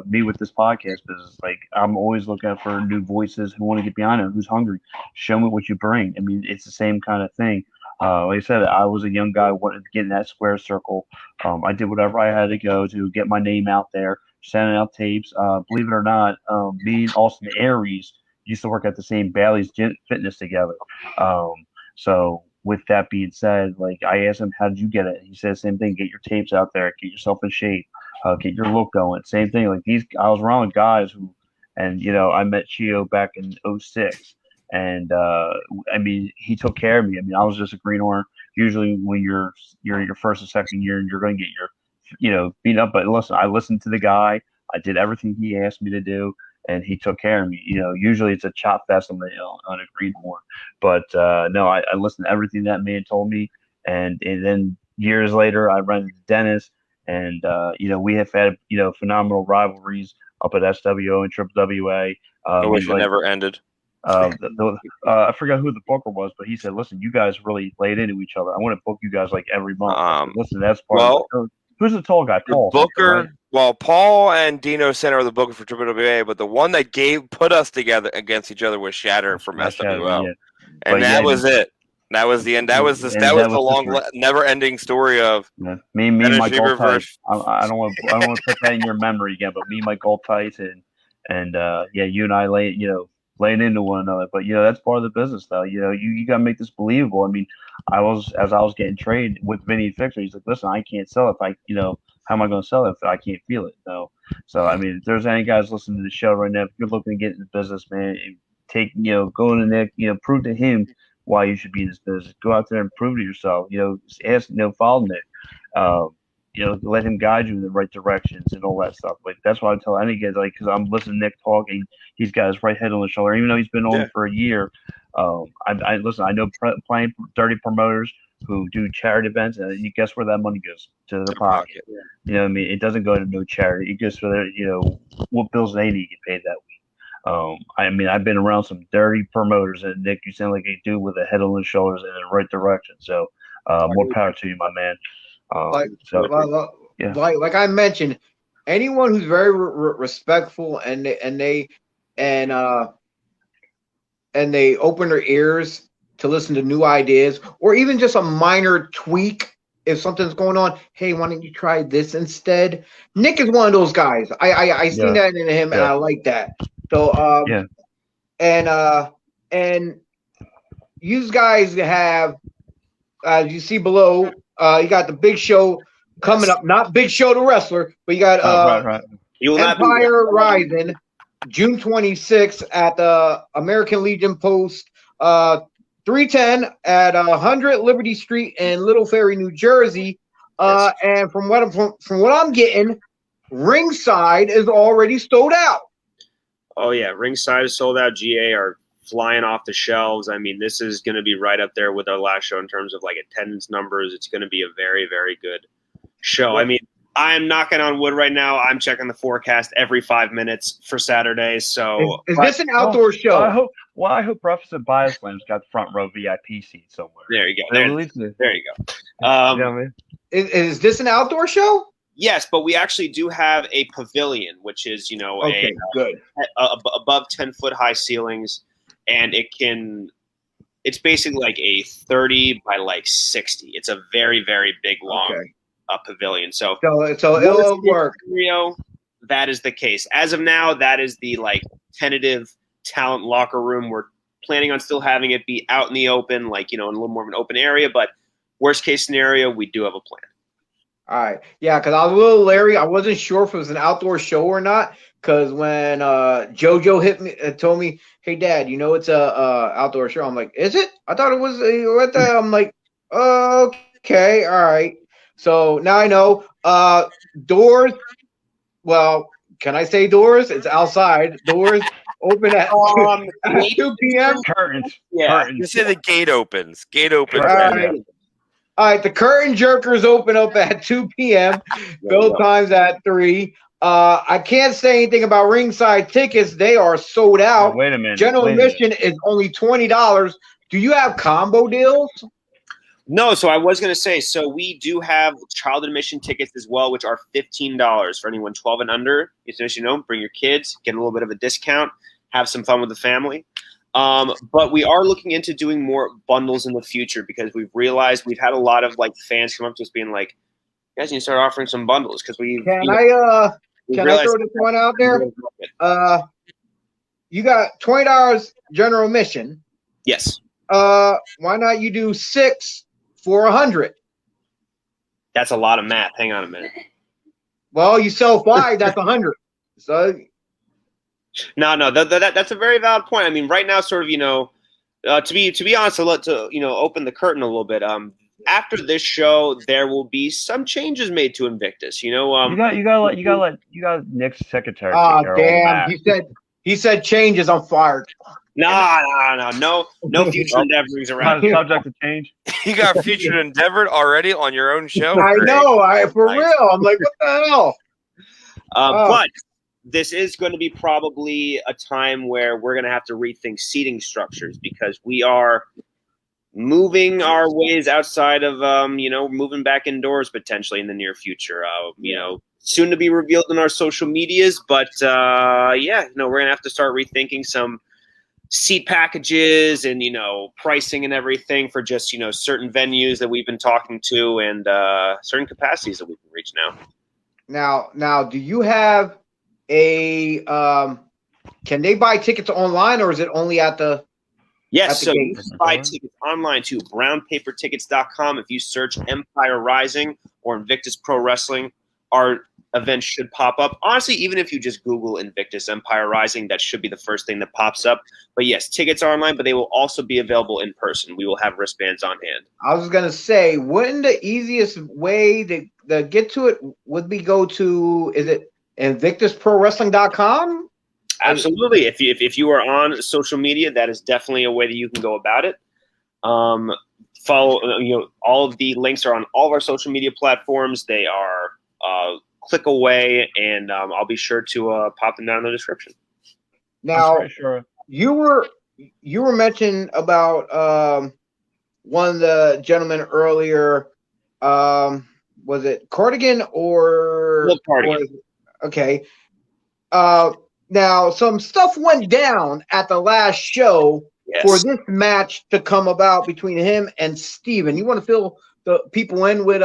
me with this podcast business, I'm always looking for new voices who want to get behind it, who's hungry. Show me what you bring. I mean, it's the same kind of thing. Like I said, I was a young guy wanted to get in that square circle. I did whatever I had to go to get my name out there, sending out tapes. Believe it or not, me and Austin Aries used to work at the same Bally's Fitness together. Um, so with that being said, like I asked him, how did you get it? He said the same thing: get your tapes out there, get yourself in shape, get your look going. Same thing. Like I was around with guys who, and I met Chio back in '06. And I mean, he took care of me. I mean, I was just a greenhorn. Usually, when you're your first or second year, and you're going to get your, beat up. But listen, I listened to the guy. I did everything he asked me to do, and he took care of me. Usually it's a chop fest on a greenhorn, but no, I listened to everything that man told me, and then years later, I ran into Dennis, and we have had phenomenal rivalries up at SWO and Triple WA. I wish it never ended. I forgot who the booker was, but he said, "Listen, you guys really laid into each other. I want to book you guys like every month." Listen, that's part of it. Who's the tall guy? Paul. Booker. Right? Well, Paul and Dino Center are the booker for WWA, but the one that put us together against each other was Shatter from SWO, and that was it. That was the end. That was the long, never-ending story of me and my gold tights. I don't want to put that in your memory again, but me and my gold tights and you and I laying into one another. But that's part of the business, though. You got to make this believable. I mean, as I was getting trained with Vinny Fixer, he's like, "Listen, I can't sell if how am I going to sell it if I can't feel it?" No. So I mean, if there's any guys listening to the show right now, if you're looking to get into business, man, go to Nick, prove to him why you should be in this business. Go out there and prove to yourself. Ask, follow Nick. Let him guide you in the right directions and all that stuff. Like that's why I tell any guys, because I'm listening to Nick talking, he's got his right head on the shoulder, even though he's been on for a year. I listen. I know plenty dirty promoters who do charity events, and you guess where that money goes? To their pocket. You know what I mean? It doesn't go to no charity. It goes for their, what bills they need to get paid that week. I mean, I've been around some dirty promoters, and Nick, you sound like you do with a head on the shoulders and in the right direction. So, more power to you, my man. Like I mentioned, anyone who's very respectful and they open their ears to listen to new ideas, or even just a minor tweak if something's going on. Hey, why don't you try this instead? Nick is one of those guys. I seen that in him, and I like that. So and you guys have, as you see below, you got the big show coming up. Not Big Show the wrestler, but you got right. Empire Rising, June 26th at the American Legion Post, 310 at 100 Liberty Street in Little Ferry, New Jersey. And from what I'm getting, ringside is already sold out. Oh yeah, ringside is sold out. GA are flying off the shelves. I mean, this is going to be right up there with our last show in terms of like attendance numbers. It's going to be a very, very good show. I mean, I'm knocking on wood right now. I'm checking the forecast every 5 minutes for Saturday. So is this an outdoor show? I hope Breakfast and Bioslam's got front row VIP seats somewhere. There you go. There you go. Is this an outdoor show? Yes, but we actually do have a pavilion, which is good above 10-foot high ceilings, and it's basically like a 30 by like 60. It's a very, very big long pavilion. So it'll work. That is the case. As of now, that is the like tentative talent locker room. We're planning on still having it be out in the open, like in a little more of an open area. But worst case scenario, we do have a plan. All right. Yeah, because I was a little leery. I wasn't sure if it was an outdoor show or not. Because when JoJo hit me, told me, "Hey, Dad, it's a outdoor show." I'm like, "Is it? I thought it was." What the? I'm like, "Okay, all right." So now I know. Doors. Well, can I say doors? It's outside. Doors open at 2 p.m. Curtains. Yeah. You say the gate opens. Gate opens. All right, the curtain jerkers open up at 2 p.m. Bill times at 3. I can't say anything about ringside tickets. They are sold out. Wait a minute. General admission is only $20. Do you have combo deals? No, so I was going to say, so we do have child admission tickets as well, which are $15 for anyone 12 and under. Bring your kids, get a little bit of a discount, have some fun with the family. But we are looking into doing more bundles in the future because we've realized we've had a lot of like fans come up to us being like, "You guys need to start offering some bundles," because we Can I throw this one out there? You got $20 general admission. Yes. Why not you do 6 for $100? That's a lot of math. Hang on a minute. Well, you sell 5, that's 100. So No, that's a very valid point. I mean, right now, sort of, to be honest, to open the curtain a little bit. After this show, there will be some changes made to Invictus. You got Nick's secretary. Oh damn! He said changes. I'm fired. No future endeavorings around here. Subject to change. You got featured endeavored already on your own show. I know. For real. I'm like, what the hell? But this is going to be probably a time where we're going to have to rethink seating structures because we are moving our ways outside of, moving back indoors potentially in the near future. Soon to be revealed in our social medias, but we're going to have to start rethinking some seat packages and, pricing and everything for just, certain venues that we've been talking to and certain capacities that we can reach now. Now, do you have can they buy tickets online or is it only at the Yes, so you can buy tickets online to brownpapertickets.com. If you search Empire Rising or Invictus Pro Wrestling, our event should pop up. Honestly, even if you just Google Invictus Empire Rising, that should be the first thing that pops up. But yes, tickets are online, but they will also be available in person. We will have wristbands on hand. I was going to say, wouldn't the easiest way to get to it would be go to, is it InvictusProWrestling.com? Absolutely. If you are on social media, that is definitely a way that you can go about it. Follow, all of the links are on all of our social media platforms. They are click away, and I'll be sure to pop them down in the description. Now, you were mentioning about one of the gentlemen earlier. Was it Cardigan or Cardigan? Okay. Now, some stuff went down at the last show for this match to come about between him and Steven. You want to fill the people in with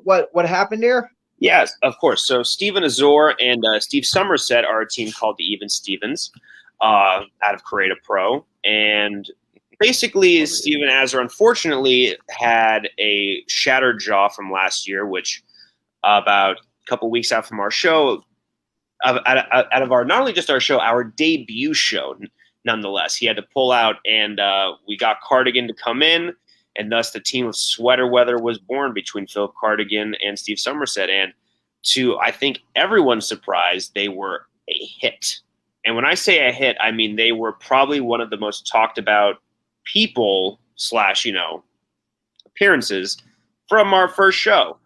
what happened there? Yes, of course. So Steven Azor and Steve Somerset are a team called the Even Stevens out of Creative Pro. And basically, Steven Azor unfortunately had a shattered jaw from last year, which about a couple weeks out from our show, out of our, not only just our show, our debut show, nonetheless, he had to pull out, and we got Cardigan to come in, and thus the team of Sweater Weather was born between Philip Cardigan and Steve Somerset. And to, I think, everyone's surprise, they were a hit. And when I say a hit, I mean they were probably one of the most talked about people / appearances from our first show.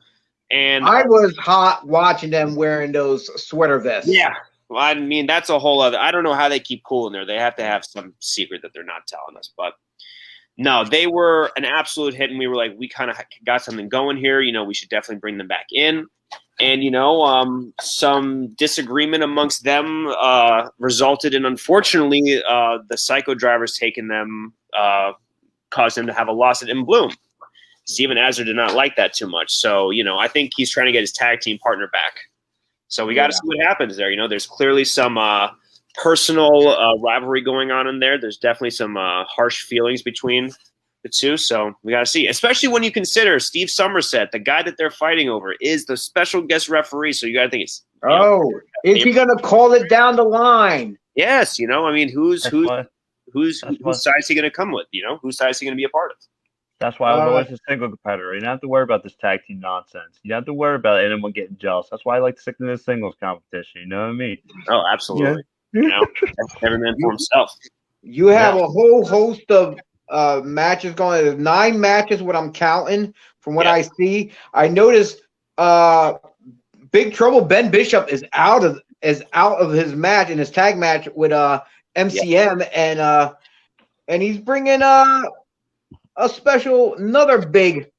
And I was hot watching them wearing those sweater vests. Yeah. Well, I mean, that's a whole other – I don't know how they keep cool in there. They have to have some secret that they're not telling us. But, no, they were an absolute hit, and we were like, we kind of got something going here. We should definitely bring them back in. And, some disagreement amongst them resulted in, unfortunately, the Psycho drivers taking them caused them to have a loss at In Bloom. Steven Azor did not like that too much. So, I think he's trying to get his tag team partner back. So we got to see what happens there. There's clearly some personal rivalry going on in there. There's definitely some harsh feelings between the two. So we got to see, especially when you consider Steve Somerset, the guy that they're fighting over, is the special guest referee. So you got to think it's. Is he going to call it down the line? Yes. I mean, whose side is he going to come with? Whose side is he going to be a part of? That's why I was always a single competitor. You don't have to worry about this tag team nonsense. You don't have to worry about anyone getting jealous. That's why I like to stick to the singles competition. You know what I mean? Oh, absolutely. Yeah. Every man for himself. You have a whole host of matches going. There's 9 matches, what I'm counting from what I see. I noticed Big Trouble Ben Bishop is out of his match in his tag match with MCM, and he's bringing another big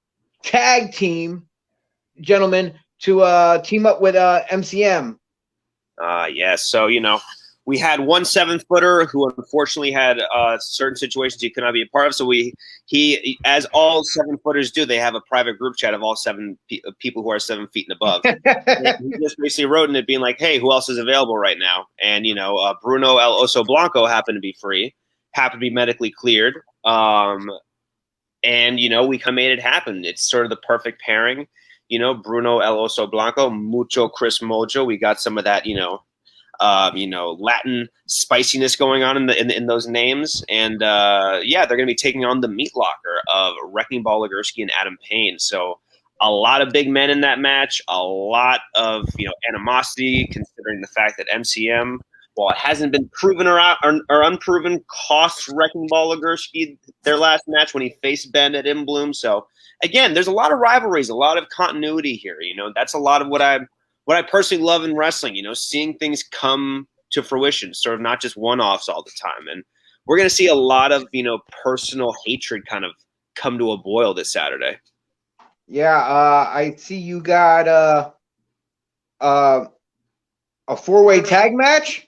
tag team gentleman to team up with MCM. So, We had one 7-footer who unfortunately had certain situations he could not be a part of. So he, as all 7-footers do, they have a private group chat of all people who are 7 feet and above. And he just basically wrote in it being like, hey, who else is available right now? And, Bruno El Oso Blanco happened to be free, happened to be medically cleared. And, we kind of made it happen. It's sort of the perfect pairing. Bruno El Oso Blanco, mucho Chris Mojo. We got some of that, Latin spiciness going on in those names. And, they're going to be taking on the meat locker of Wrecking Ball Legursky and Adam Payne. So a lot of big men in that match, a lot of, animosity, considering the fact that MCM, while it hasn't been proven or unproven, cost Wrecking Ball Legursky their last match when he faced Ben at Bloom. So again, there's a lot of rivalries, a lot of continuity here. That's a lot of what I personally love in wrestling, seeing things come to fruition, sort of not just one-offs all the time. And we're going to see a lot of, personal hatred kind of come to a boil this Saturday. Yeah, I see you got a 4-way tag match.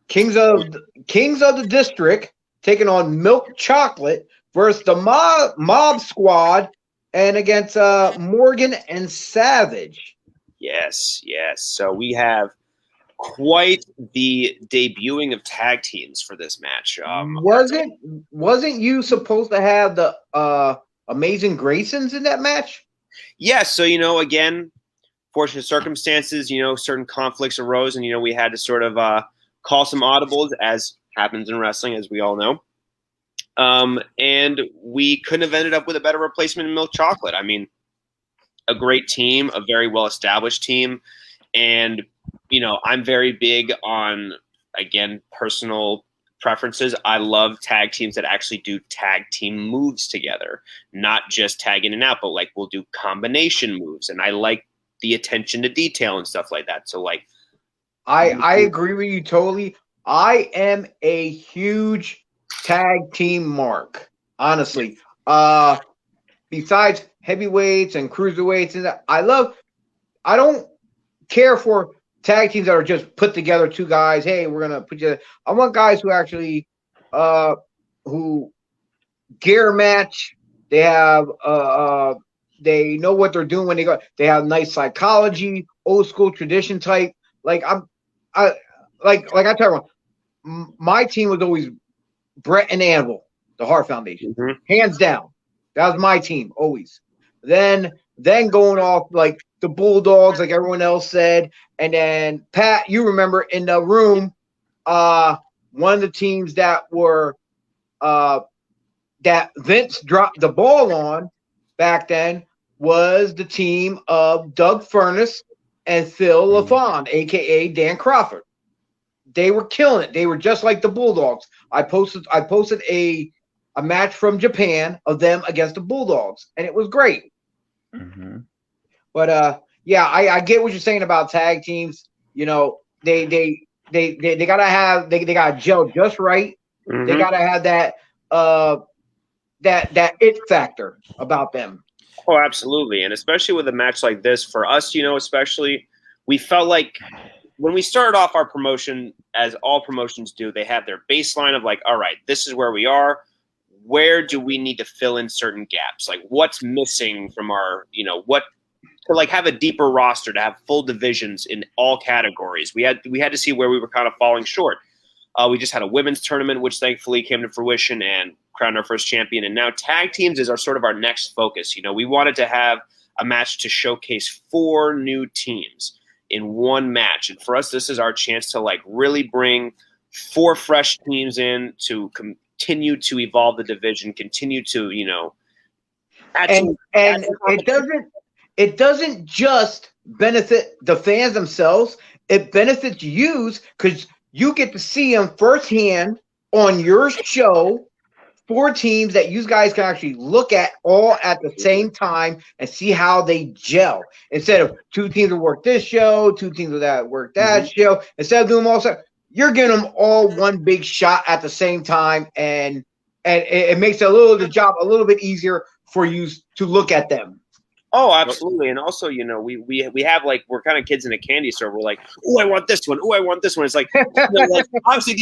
Kings of the District taking on Milk Chocolate versus the Mob Squad and against Morgan and Savage. Yes. So we have quite the debuting of tag teams for this match. Wasn't you supposed to have the Amazing Graysons in that match? Yeah, so, again, fortunate circumstances, certain conflicts arose, and, we had to sort of call some audibles, as happens in wrestling, as we all know. And we couldn't have ended up with a better replacement in Milk Chocolate. I mean, a great team, a very well-established team. And, I'm very big on, again, personal preferences. I love tag teams that actually do tag team moves together, not just tag in and out, but like we'll do combination moves. And I like the attention to detail and stuff like that. So like, I agree with you totally. I am a huge tag team mark, honestly. Besides heavyweights and cruiserweights, and I don't care for tag teams that are just put together two guys. Hey, we're gonna put you. I want guys who actually, who gear match. They have, they know what they're doing when they go. They have nice psychology, old school tradition type. Like I tell everyone, my team was always Brett and Anvil, the Hart Foundation, hands down. That was my team always. Then going off like the Bulldogs, like everyone else said, and then Pat, you remember in the room, one of the teams that were that Vince dropped the ball on back then was the team of Doug Furness and Phil LaFawn, aka Dan Crawford. They were killing it. They were just like the Bulldogs. I posted a match from Japan of them against the Bulldogs, and it was great. Mm-hmm. But I get what you're saying about tag teams. They gotta gel just right. Mm-hmm. They gotta have that that it factor about them. Oh, absolutely. And especially with a match like this, for us, especially, we felt like when we started off our promotion, as all promotions do, they have their baseline of like, all right, this is where we are. Where do we need to fill in certain gaps? Like what's missing from our, what to like have a deeper roster, to have full divisions in all categories. We had to see where we were kind of falling short. We just had a women's tournament, which thankfully came to fruition and crowned our first champion. And now tag teams is sort of our next focus. We wanted to have a match to showcase 4 new teams in one match. And for us, this is our chance to like really bring 4 fresh teams in to continue to evolve the division, continue to, and it doesn't just benefit the fans themselves. It benefits you because you get to see them firsthand on your show. 4 teams that you guys can actually look at all at the same time and see how they gel. Instead of 2 teams that work this show, 2 teams that work that show. Instead of doing them all, you're getting them all one big shot at the same time, and it makes the job a little bit easier for you to look at them. Oh, absolutely. And also, you know, we have like, we're kind of kids in a candy store. We're like, oh, I want this one. Oh, I want this one. It's like, you know, like obviously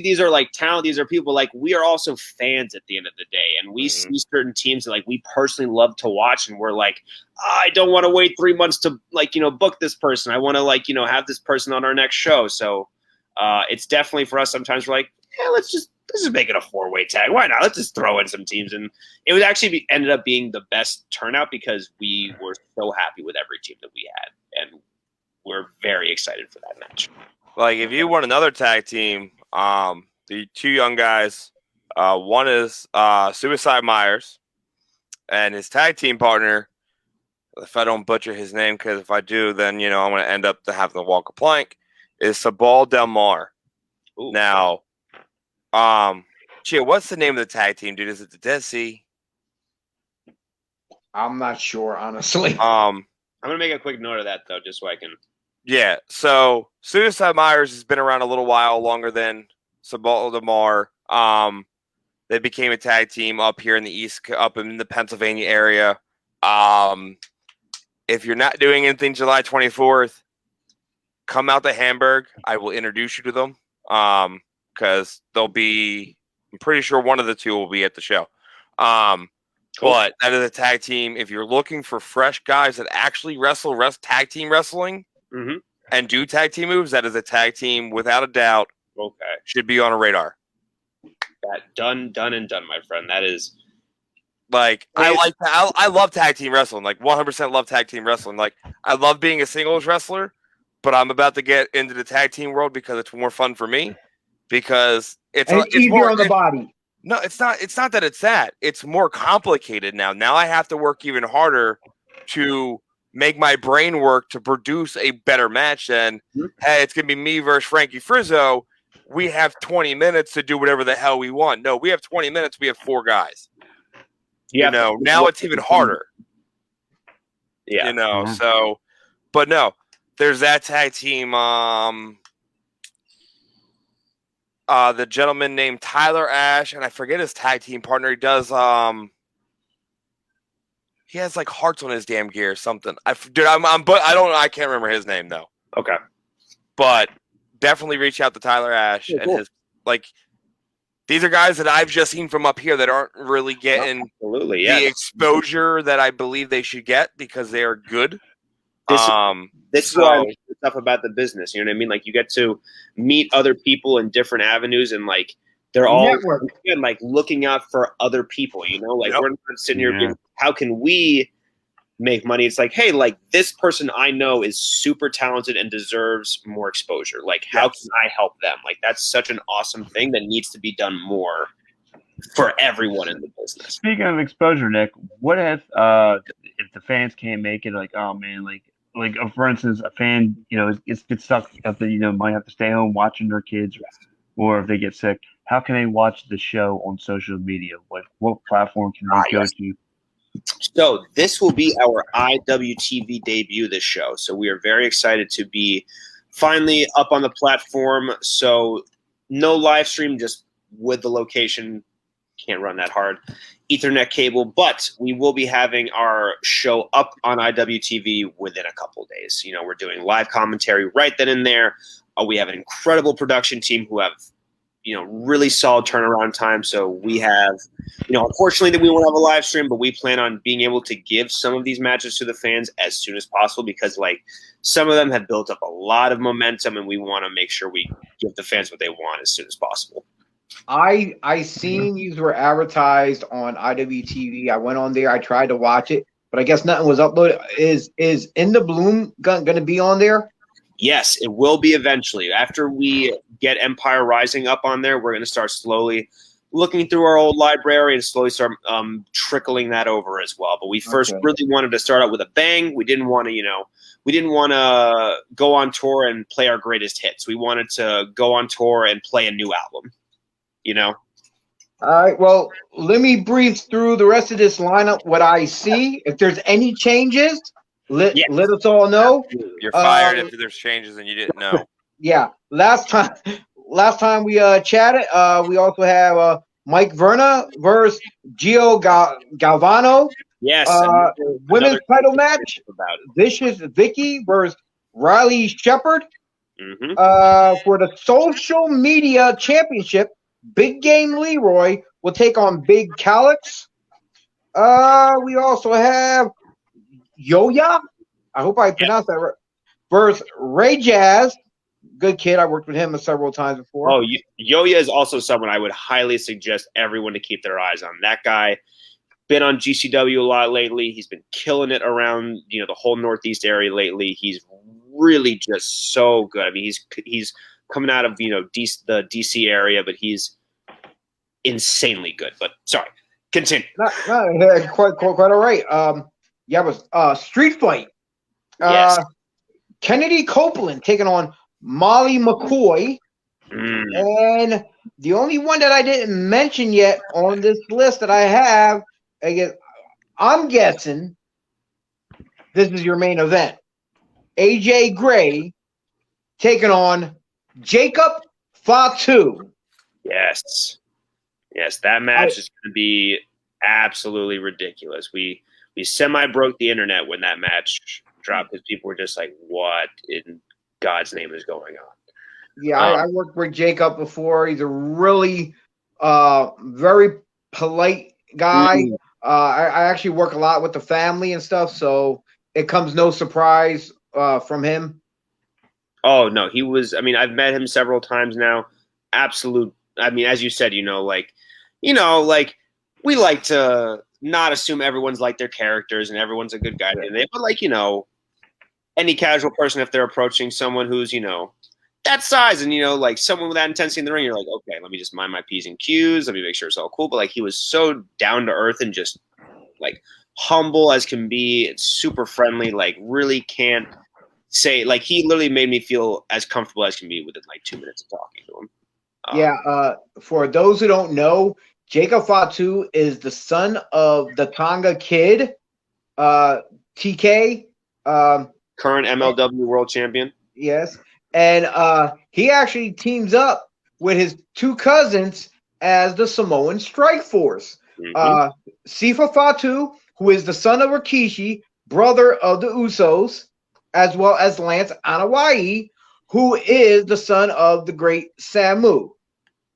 these are like talent. These are people like we are also fans at the end of the day. And we see certain teams that like we personally love to watch. And we're like, I don't want to wait 3 months to like, you know, book this person. I want to like, you know, have this person on our next show. So it's definitely for us. Sometimes we're like, yeah, let's just make it a 4-way tag. Why not? Let's just throw in some teams. And it would actually ended up being the best turnout because we were so happy with every team that we had. And we're very excited for that match. Like, if you want another tag team, the two young guys, one is Suicide Myers, and his tag team partner, if I don't butcher his name, because if I do, then, you know, I'm going to end up to having to walk a plank, is Sabal Del Mar. Ooh. Now, Chio, what's the name of the tag team, dude? Is it the Dead Sea? I'm not sure, honestly. I'm gonna make a quick note of that though, just so I can. Yeah. So Suicide Myers has been around a little while, longer than Sabal Del Mar. They became a tag team up here in the Pennsylvania area. If you're not doing anything July 24th, come out to Hamburg. I will introduce you to them. Because they'll be, I'm pretty sure one of the two will be at the show. Cool. But that is a tag team. If you're looking for fresh guys that actually wrestle tag team wrestling and do tag team moves, that is a tag team without a doubt. Okay. Should be on a radar. That done, my friend. That is like I love tag team wrestling. Like 100% love tag team wrestling. Like I love being a singles wrestler, but I'm about to get into the tag team world because it's more fun for me. Because it's easier more, on the body. No, it's not. It's not that it's that. It's more complicated now. Now I have to work even harder to make my brain work to produce a better match than, hey, it's going to be me versus Frankie Frizzo. We have 20 minutes to do whatever the hell we want. No, we have 20 minutes. We have 4 guys. Yeah. You know, now it's even harder. Yeah. You know, so, but no, there's that tag team. The gentleman named Tyler Ash, and I forget his tag team partner. He does he has like hearts on his damn gear or something. I can't remember his name though. Okay. But definitely reach out to Tyler Ash and his like these are guys that I've just seen from up here that aren't really getting the exposure that I believe they should get because they are good. This is what I like stuff about the business. You know what I mean? Like you get to meet other people in different avenues, and like they're all again, like looking out for other people. You know, like we're not sitting here being, how can we make money? It's like, hey, like this person I know is super talented and deserves more exposure. Like, how can I help them? Like that's such an awesome thing that needs to be done more for everyone in the business. Speaking of exposure, Nick, what if the fans can't make it? Like, oh man, like for instance, a fan, you know, gets stuck at the, you know, might have to stay home watching their kids, or if they get sick. How can they watch the show on social media? What platform can they go to? So this will be our IWTV debut. This show, so we are very excited to be finally up on the platform. So no live stream, just with the location. Can't run that hard Ethernet cable, but we will be having our show up on IWTV within a couple of days. You know, we're doing live commentary right then and there. We have an incredible production team who have, you know, really solid turnaround time. So we have, you know, unfortunately that we won't have a live stream, but we plan on being able to give some of these matches to the fans as soon as possible because like some of them have built up a lot of momentum and we want to make sure we give the fans what they want as soon as possible. I seen these were advertised on IWTV. I went on there. I tried to watch it, but I guess nothing was uploaded. Is In the Bloom going to be on there? Yes, it will be eventually. After we get Empire Rising up on there, we're going to start slowly looking through our old library and slowly start trickling that over as well. But we first really wanted to start out with a bang. We didn't want to, you know, go on tour and play our greatest hits. We wanted to go on tour and play a new album. You know. All right. Well, let me brief through the rest of this lineup. What I see, if there's any changes, let us all know. You're fired if there's changes and you didn't know. Yeah. Last time we chatted, we also have Mike Verna versus Gio Galvano. Yes. Women's title match. About Vicious Vicky versus Riley Shepard. it. For the social media championship, Big Game Leroy will take on Big Calix. We also have Yoya. I hope I pronounced that right. Versus Ray Jazz. Good kid. I worked with him several times before. Oh, Yoya is also someone I would highly suggest everyone to keep their eyes on. That guy been on GCW a lot lately. He's been killing it around the whole Northeast area lately. He's really just so good. I mean, he's coming out of the DC area, but he's insanely good. But sorry, continue. Quite all right. But Street Fight. Yes. Kennedy Copeland taking on Molly McCoy. And the only one that I didn't mention yet on this list that I have, I'm guessing this is your main event. AJ Gray taking on Jacob Fatu. Yes, that match is going to be absolutely ridiculous. We semi broke the internet when that match dropped because people were just like, "What in God's name is going on?" Yeah, I worked with Jacob before. He's a really very polite guy. I actually work a lot with the family and stuff, so it comes no surprise from him. Oh, no, he was – I mean, I've met him several times now. Absolute – I mean, as you said, we like to not assume everyone's like their characters and everyone's a good guy. But, any casual person, if they're approaching someone who's, that size and, someone with that intensity in the ring, you're like, okay, let me just mind my P's and Q's. Let me make sure it's all cool. But, he was so down to earth and just, humble as can be. It's super friendly. Really can't say, he literally made me feel as comfortable as can be within, 2 minutes of talking to him. For those who don't know, Jacob Fatu is the son of the Tonga Kid, TK. Current MLW World Champion. Yes. And he actually teams up with his two cousins as the Samoan Strike Force. Sifa Fatu, who is the son of Rikishi, brother of the Usos, as well as Lance Anoa'i, who is the son of the great Samu.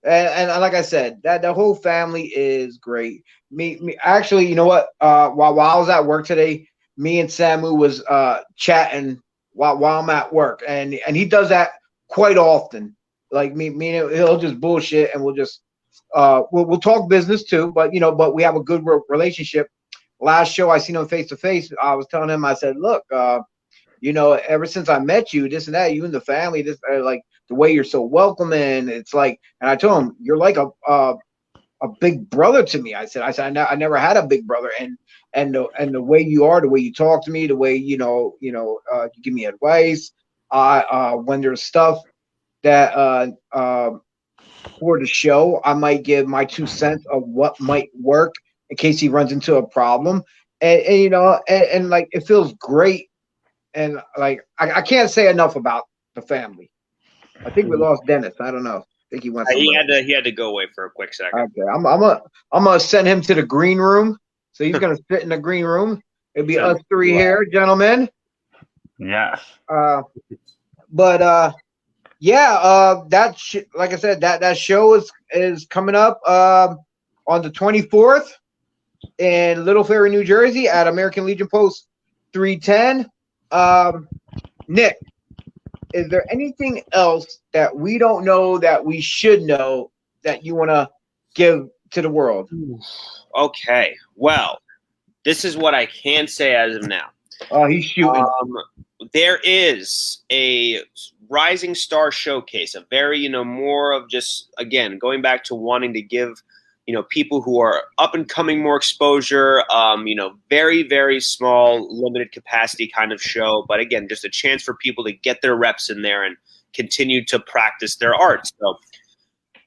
And like I said, that whole family is great. Me actually, you know what? While I was at work today, me and Samu was chatting while I'm at work, and he does that quite often. He'll just bullshit, and we'll just we'll talk business too. But we have a good relationship. Last show I seen him face to face. I was telling him, I said, look, ever since I met you, this and that, you and the family, this the way you're so welcoming. It's and I told him, you're like a big brother to me. I said I never had a big brother, and the way you are, the way you talk to me, the way you give me advice. When there's stuff that for the show, I might give my 2 cents of what might work in case he runs into a problem, and it feels great, and I can't say enough about the family. I think we lost Dennis. I don't know. I think he went somewhere. He had to go away for a quick second. Okay, I'm gonna send him to the green room. So he's gonna sit in the green room. It'll be us three here, gentlemen. Yes. Like I said, that show is coming up on the 24th in Little Ferry, New Jersey, at American Legion Post 310. Nick, is there anything else that we don't know that we should know that you want to give to the world? Okay, well, this is what I can say as of now. Oh, he's shooting. There is a Rising Star Showcase, a very, more of just, again, going back to wanting to give, people who are up and coming more exposure, very, very small, limited capacity kind of show. But again, just a chance for people to get their reps in there and continue to practice their art. So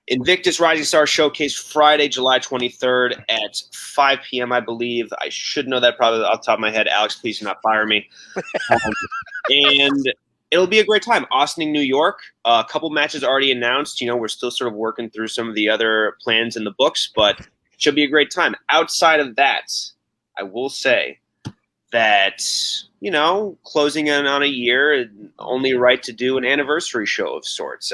Invictus Rising Star Showcase, Friday, July 23rd at 5 p.m., I believe. I should know that probably off the top of my head. Alex, please do not fire me. And it'll be a great time. Austin, New York. A couple matches already announced. We're still sort of working through some of the other plans in the books, but it should be a great time. Outside of that, I will say that, closing in on a year, only right to do an anniversary show of sorts.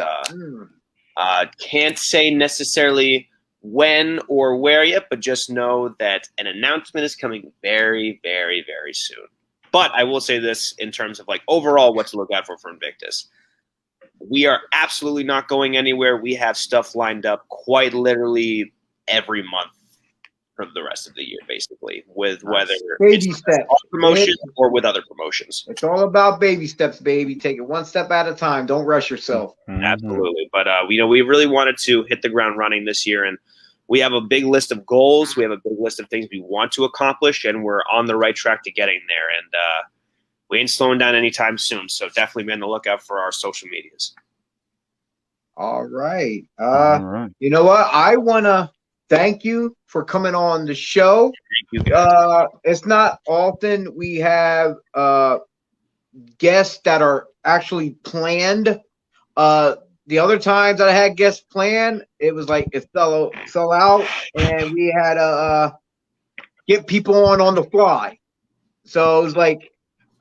Can't say necessarily when or where yet, but just know that an announcement is coming very, very, very soon. But I will say this in terms of overall what to look out for Invictus. We are absolutely not going anywhere. We have stuff lined up quite literally every month for the rest of the year, basically, with whether baby it's steps promotion or with other promotions. It's all about baby steps, baby. Take it one step at a time. Don't rush yourself. Mm-hmm. Absolutely. But, we really wanted to hit the ground running this year, and we have a big list of goals. We have a big list of things we want to accomplish, and we're on the right track to getting there. And we ain't slowing down anytime soon, so definitely be on the lookout for our social medias. All right. All right. You know what? I want to thank you for coming on the show. Thank you, guys. It's not often we have guests that are actually planned. The other times that I had guests planned, it was like it fell out, and we had to get people on the fly. So it was like,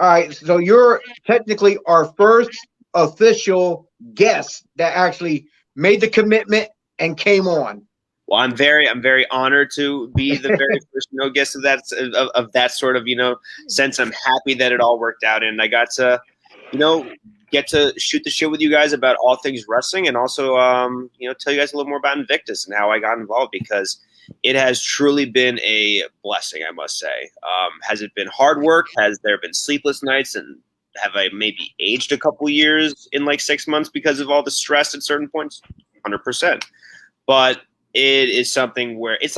all right, so you're technically our first official guest that actually made the commitment and came on. Well, I'm very honored to be the very first guest of that sort of sense. I'm happy that it all worked out, and I got to get to shoot the shit with you guys about all things wrestling, and also tell you guys a little more about Invictus and how I got involved, because it has truly been a blessing, I must say. Has it been hard work? Has there been sleepless nights? And have I maybe aged a couple years in 6 months because of all the stress at certain points? 100%. But it is something where it's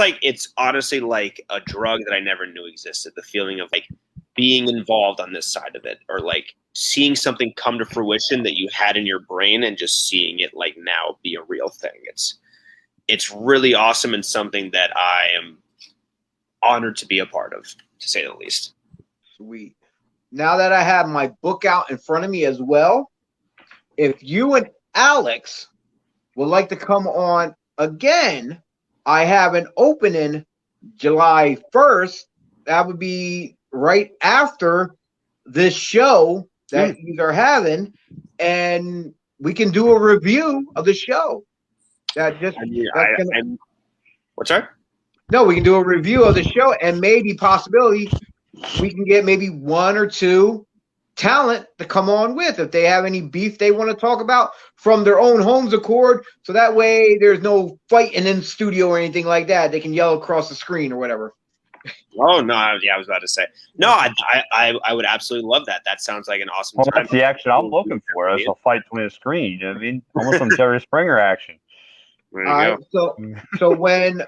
honestly like a drug that I never knew existed. The feeling of being involved on this side of it, or seeing something come to fruition that you had in your brain and just seeing it now be a real thing. It's really awesome, and something that I am honored to be a part of, to say the least. Sweet. Now that I have my book out in front of me as well, if you and Alex would like to come on again, I have an opening July 1st. That would be right after this show that you are having, and we can do a review of the show. What's that? No, we can do a review of the show, and maybe possibility we can get maybe one or two talent to come on with if they have any beef they want to talk about from their own homes accord. So that way there's no fighting in the studio or anything like that. They can yell across the screen or whatever. Oh no! Yeah, I was about to say no. I would absolutely love that. That sounds like an awesome. Well, time. that's the action I'm looking for. That's a fight between the screen. You know what I mean, almost some Jerry Springer action. There you go. So when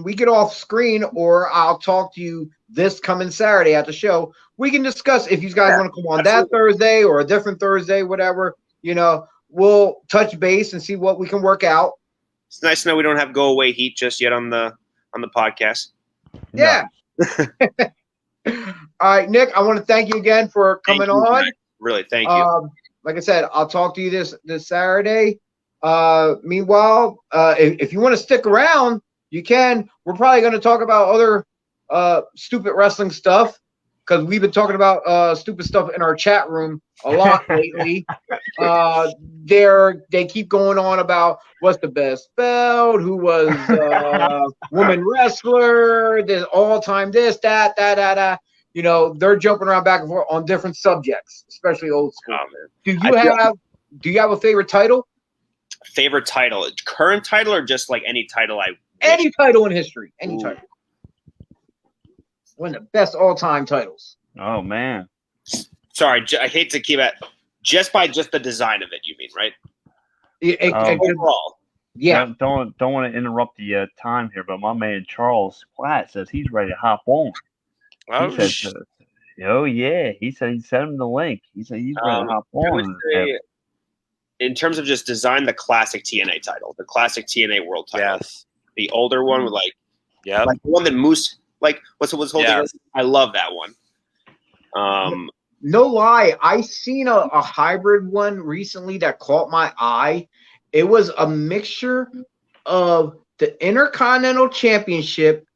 we get off screen, or I'll talk to you this coming Saturday at the show, we can discuss if you guys want to come on that Thursday or a different Thursday, whatever. We'll touch base and see what we can work out. It's nice to know we don't have go away heat just yet on the podcast. Yeah. No. All right, Nick, I want to thank you again for coming on. Jack. Really, thank you. Like I said, I'll talk to you this Saturday. Meanwhile, if you want to stick around, you can. We're probably going to talk about other stupid wrestling stuff, because we've been talking about stupid stuff in our chat room a lot lately. They keep going on about what's the best belt, who was woman wrestler, this all-time this, that. They're jumping around back and forth on different subjects, especially old school. Oh, man. Do you have a favorite title? Favorite title? Current title, or just any title Any title in history. Any Ooh. title. One of the best all-time titles. Oh man. Sorry, I hate to keep it. Just by the design of it, you mean, right? Overall. Yeah. Don't want to interrupt the time here, but my man Charles Platt says he's ready to hop on. Oh, He said, yeah. He said he sent him the link. He said he's ready to hop I would on. say, in terms of just design, the classic TNA title, the classic TNA World title, yes. the older one with Yeah. the one that Moose what's holding. Yes. I love that one. No lie, I seen a hybrid one recently that caught my eye. It was a mixture of the Intercontinental Championship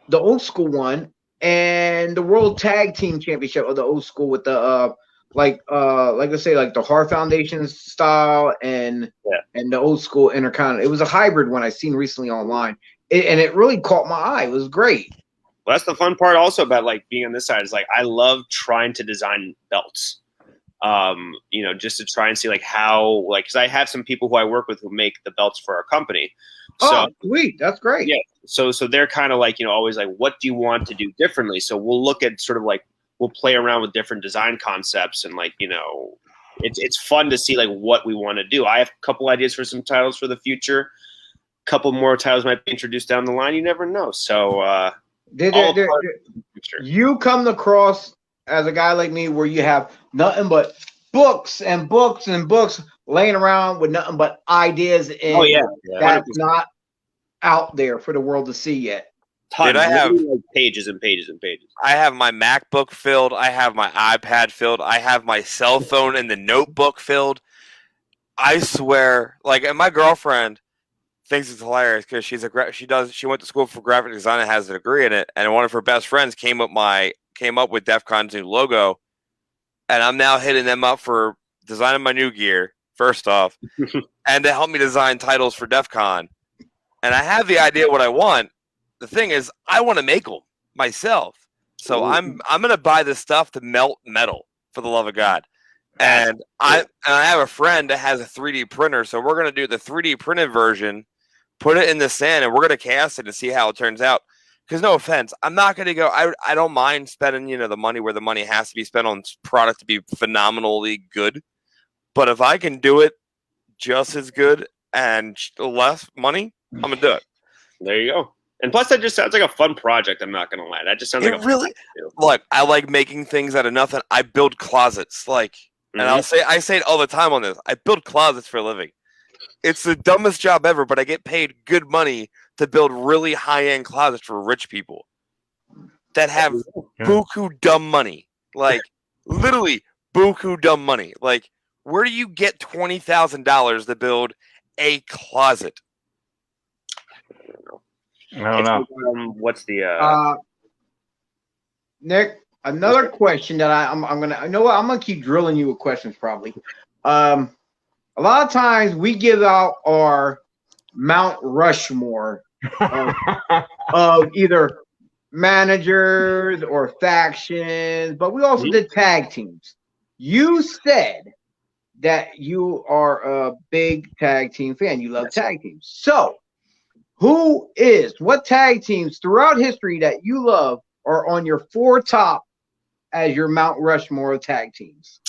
the old school one, and the World Tag Team Championship of the old school with the like I say, like the Hart Foundation style and the old school Intercontinental. It was a hybrid one I seen recently online, and it really caught my eye. It was great. Well, that's the fun part also about like being on this side is like I love trying to design belts. You know, just to try and see like how like because I have some people who I work with who make the belts for our company. So sweet, that's great. Yeah. So they're kind of like, you know, always like, what do you want to do differently? So we'll look at sort of like we'll play around with different design concepts and like, you know, it's fun to see like what we want to do. I have a couple ideas for some titles for the future. A couple more titles might be introduced down the line. You never know. So you come across as a guy like me where you have nothing but books and books and books laying around with nothing but ideas and that's not out there for the world to see yet. Dude, I have like pages and pages and pages. I have my MacBook filled. I have my iPad filled. I have my cell phone and the notebook filled. I swear, like, and my girlfriend thinks it's hilarious because she went to school for graphic design and has a degree in it. And one of her best friends came up with DEF CON's new logo, and I'm now hitting them up for designing my new gear. First off, and to help me design titles for DEF CON. And I have the idea what I want. The thing is, I want to make them myself. So I'm gonna buy this stuff to melt metal for the love of God. And I have a friend that has a 3D printer, so we're gonna do the 3D printed version, put it in the sand, and we're gonna cast it and see how it turns out. Because no offense, I'm not gonna go. I don't mind spending the money where the money has to be spent on product to be phenomenally good. But if I can do it just as good and less money, I'm gonna do it. There you go. And plus, that just sounds like a fun project. I'm not gonna lie. That just sounds like a really. Look, I like making things out of nothing. I build closets, and I say it all the time on this. I build closets for a living. It's the dumbest job ever, but I get paid good money to build really high-end closets for rich people that have buku dumb money. Like literally buku dumb money. Like, where do you get $20,000 to build a closet? I don't know. What's the Nick? Another question that I'm gonna. You know what? I'm gonna keep drilling you with questions. Probably. A lot of times we give out our Mount Rushmore of either managers or factions, but we also did tag teams. You said that you are a big tag team fan. You love tag teams. So, what tag teams throughout history that you love are on your 4 top as your Mount Rushmore of tag teams?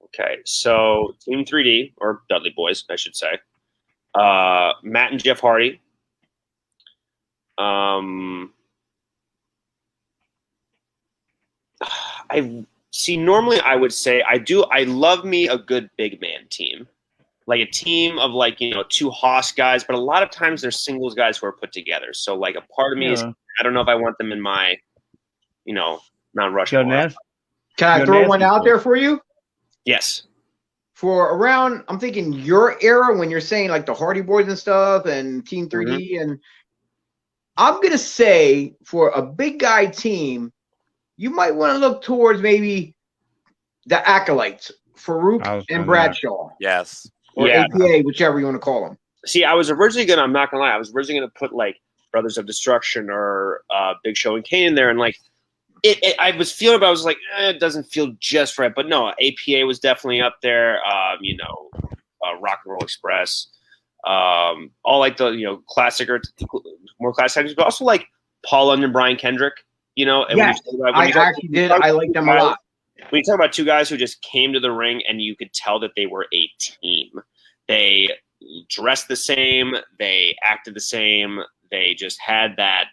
Okay, so Team 3D, or Dudley Boys, I should say. Matt and Jeff Hardy. Normally I would say I love me a good big man team. Like a team of 2 Haas guys, but a lot of times they're singles guys who are put together. So like a part of me is, I don't know if I want them in my, Mount Rushmore. Can I throw one out there for you? Yes. For around, I'm thinking your era when you're saying like the Hardy Boys and stuff and Team 3D, and I'm gonna say for a big guy team, you might want to look towards maybe the Acolytes, Farouk and Bradshaw. Yes. Or APA, whichever you want to call them. See, I'm not gonna lie, I was originally gonna put like Brothers of Destruction or Big Show and Kane in there, and like I was feeling, but I was like, it doesn't feel just right. But no, APA was definitely up there. Rock and Roll Express, all like the classic or more classic, but also like Paul London, Brian Kendrick. Yes, I actually did. I like them a lot. When you talk about 2 guys who just came to the ring and you could tell that they were a team. They dressed the same. They acted the same. They just had that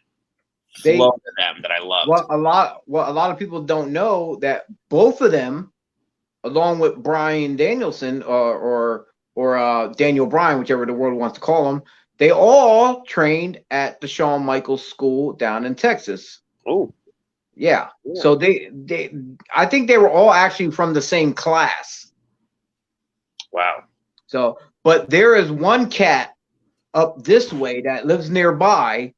flow to them that I loved. Well, a lot of people don't know that both of them, along with Brian Danielson or Daniel Bryan, whichever the world wants to call him, they all trained at the Shawn Michaels School down in Texas. Oh. Yeah. So I think they were all actually from the same class. Wow. So, but there is one cat up this way that lives nearby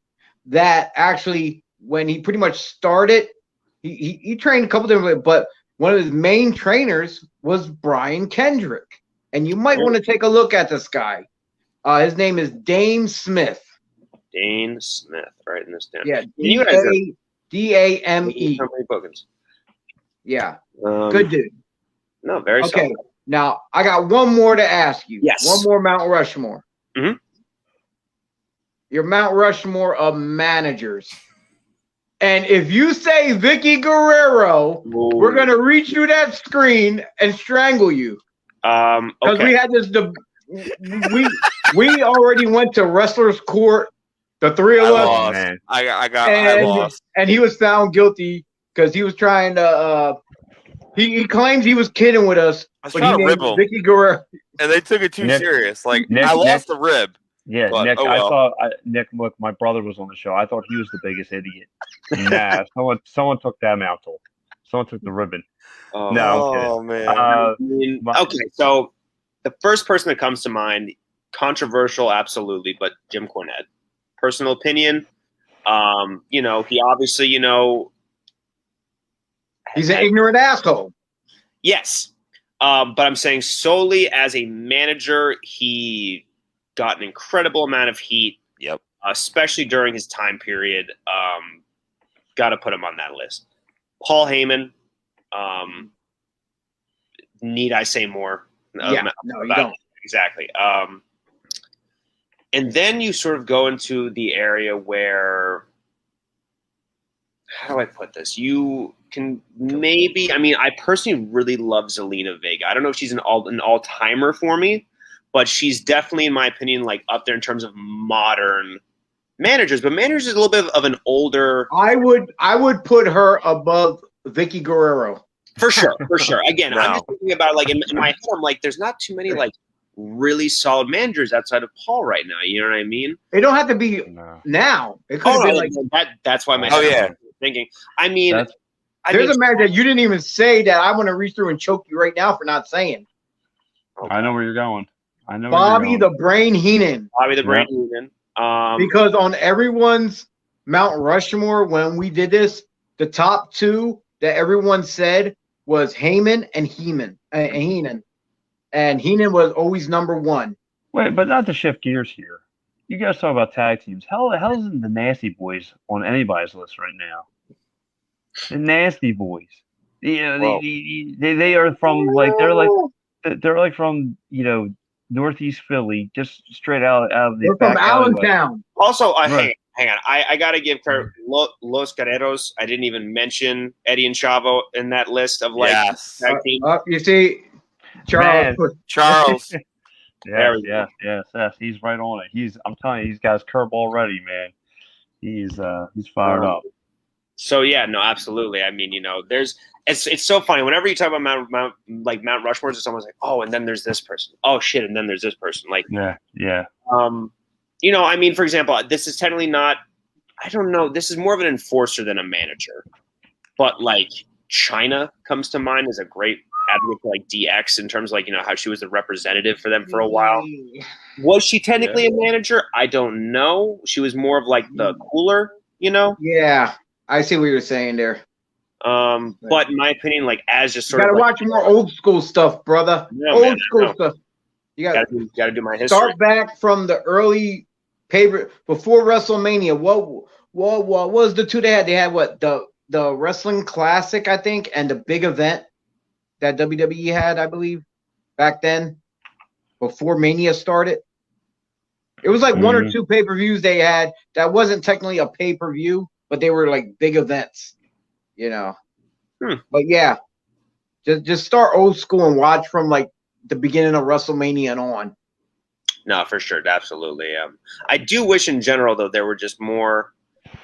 that actually when he pretty much started, he trained a couple different, but one of his main trainers was Brian Kendrick. And you might want to take a look at this guy. His name is Dane Smith. Dane Smith, writing this down. Yeah, D-A-D-A-M-E. Yeah, good dude. No, very okay. solid. Now I got one more to ask you. Yes. One more Mount Rushmore. Mhm. Your Mount Rushmore of managers. And if you say Vicky Guerrero, we're gonna reach through that screen and strangle you. Because Okay. we had this. We already went to wrestlers' court. The three of I us. lost. man. I lost. And he was found guilty because he was trying to. He claims he was kidding with us, I was but trying he to rib named him, Vicky Guerrero. and they took it too Nick- serious. Like Nick- I lost Nick- the rib. Yeah, But, Nick. oh I well. thought Nick. Look, my brother was on the show. I thought he was the biggest idiot. Nah, someone took that mantle. Someone took the ribbon. Oh, No, I'm kidding. Oh man. I mean, okay, so the first person that comes to mind, controversial, absolutely, but Jim Cornette. Personal opinion, he obviously, He's an ignorant asshole. yes, but I'm saying solely as a manager, he got an incredible amount of heat. Yep. Especially during his time period. Got to put him on that list. Paul Heyman. Need I say more? No, you don't. Exactly. And then you sort of go into the area where, how do I put this? You can maybe, I personally really love Zelina Vega. I don't know if she's an all-timer for me, but she's definitely, in my opinion, like up there in terms of modern managers. But managers is a little bit of an older. I would put her above Vicky Guerrero. For sure. Again, I'm No. just thinking about in my head, I'm like, there's not too many really solid managers outside of Paul right now. You know what I mean? It don't have to be No. now. It could have been that's why my Oh, head yeah. was thinking. I mean, That's- there's a manager that you didn't even say that I want to reach through and choke you right now for not saying. I know where you're going. I know. Bobby where you're the going. Brain Heenan. Bobby the Brain Heenan. Because on everyone's Mount Rushmore, when we did this, the top two that everyone said was Heyman and Heenan. And Heenan was always number one. Wait, but not to shift gears here. You guys talk about tag teams. Hell isn't the Nasty Boys on anybody's list right now? The Nasty Boys. Yeah, Whoa. they are from they're like from Northeast Philly, just straight out of the. They're from back alleyway. Allentown. Also, Right. hang on. I got to give credit. Los Guerreros. I didn't even mention Eddie and Chavo in that list of Yes. tag team. You see, Charles. Man. Charles. There we Yes. He's right on it. I'm telling you, he's got his curveball ready, man. He's fired up. So yeah, no, absolutely. I mean, it's so funny whenever you talk about Mount Rushmores, someone's like, oh, and then there's this person. Oh shit, and then there's this person. Like, Yeah. For example, this is technically not. I don't know. This is more of an enforcer than a manager, but China comes to mind as a great advocate for DX in terms of how she was the representative for them for a while. Was she technically a manager? I don't know. She was more of the cooler, Yeah, I see what you're saying there. But in my opinion, as just You sort gotta of watch more old school stuff, brother. Yeah, old man, I school know. stuff. You gotta gotta do my history. start back from the early paper before WrestleMania. What was the two they had? They had what the Wrestling Classic, I think, and the big event that WWE had, I believe, back then, before Mania started. It was one or two pay-per-views they had that wasn't technically a pay-per-view, but they were big events, But yeah, just start old school and watch from the beginning of WrestleMania and on. No, for sure, absolutely. I do wish in general though there were just more.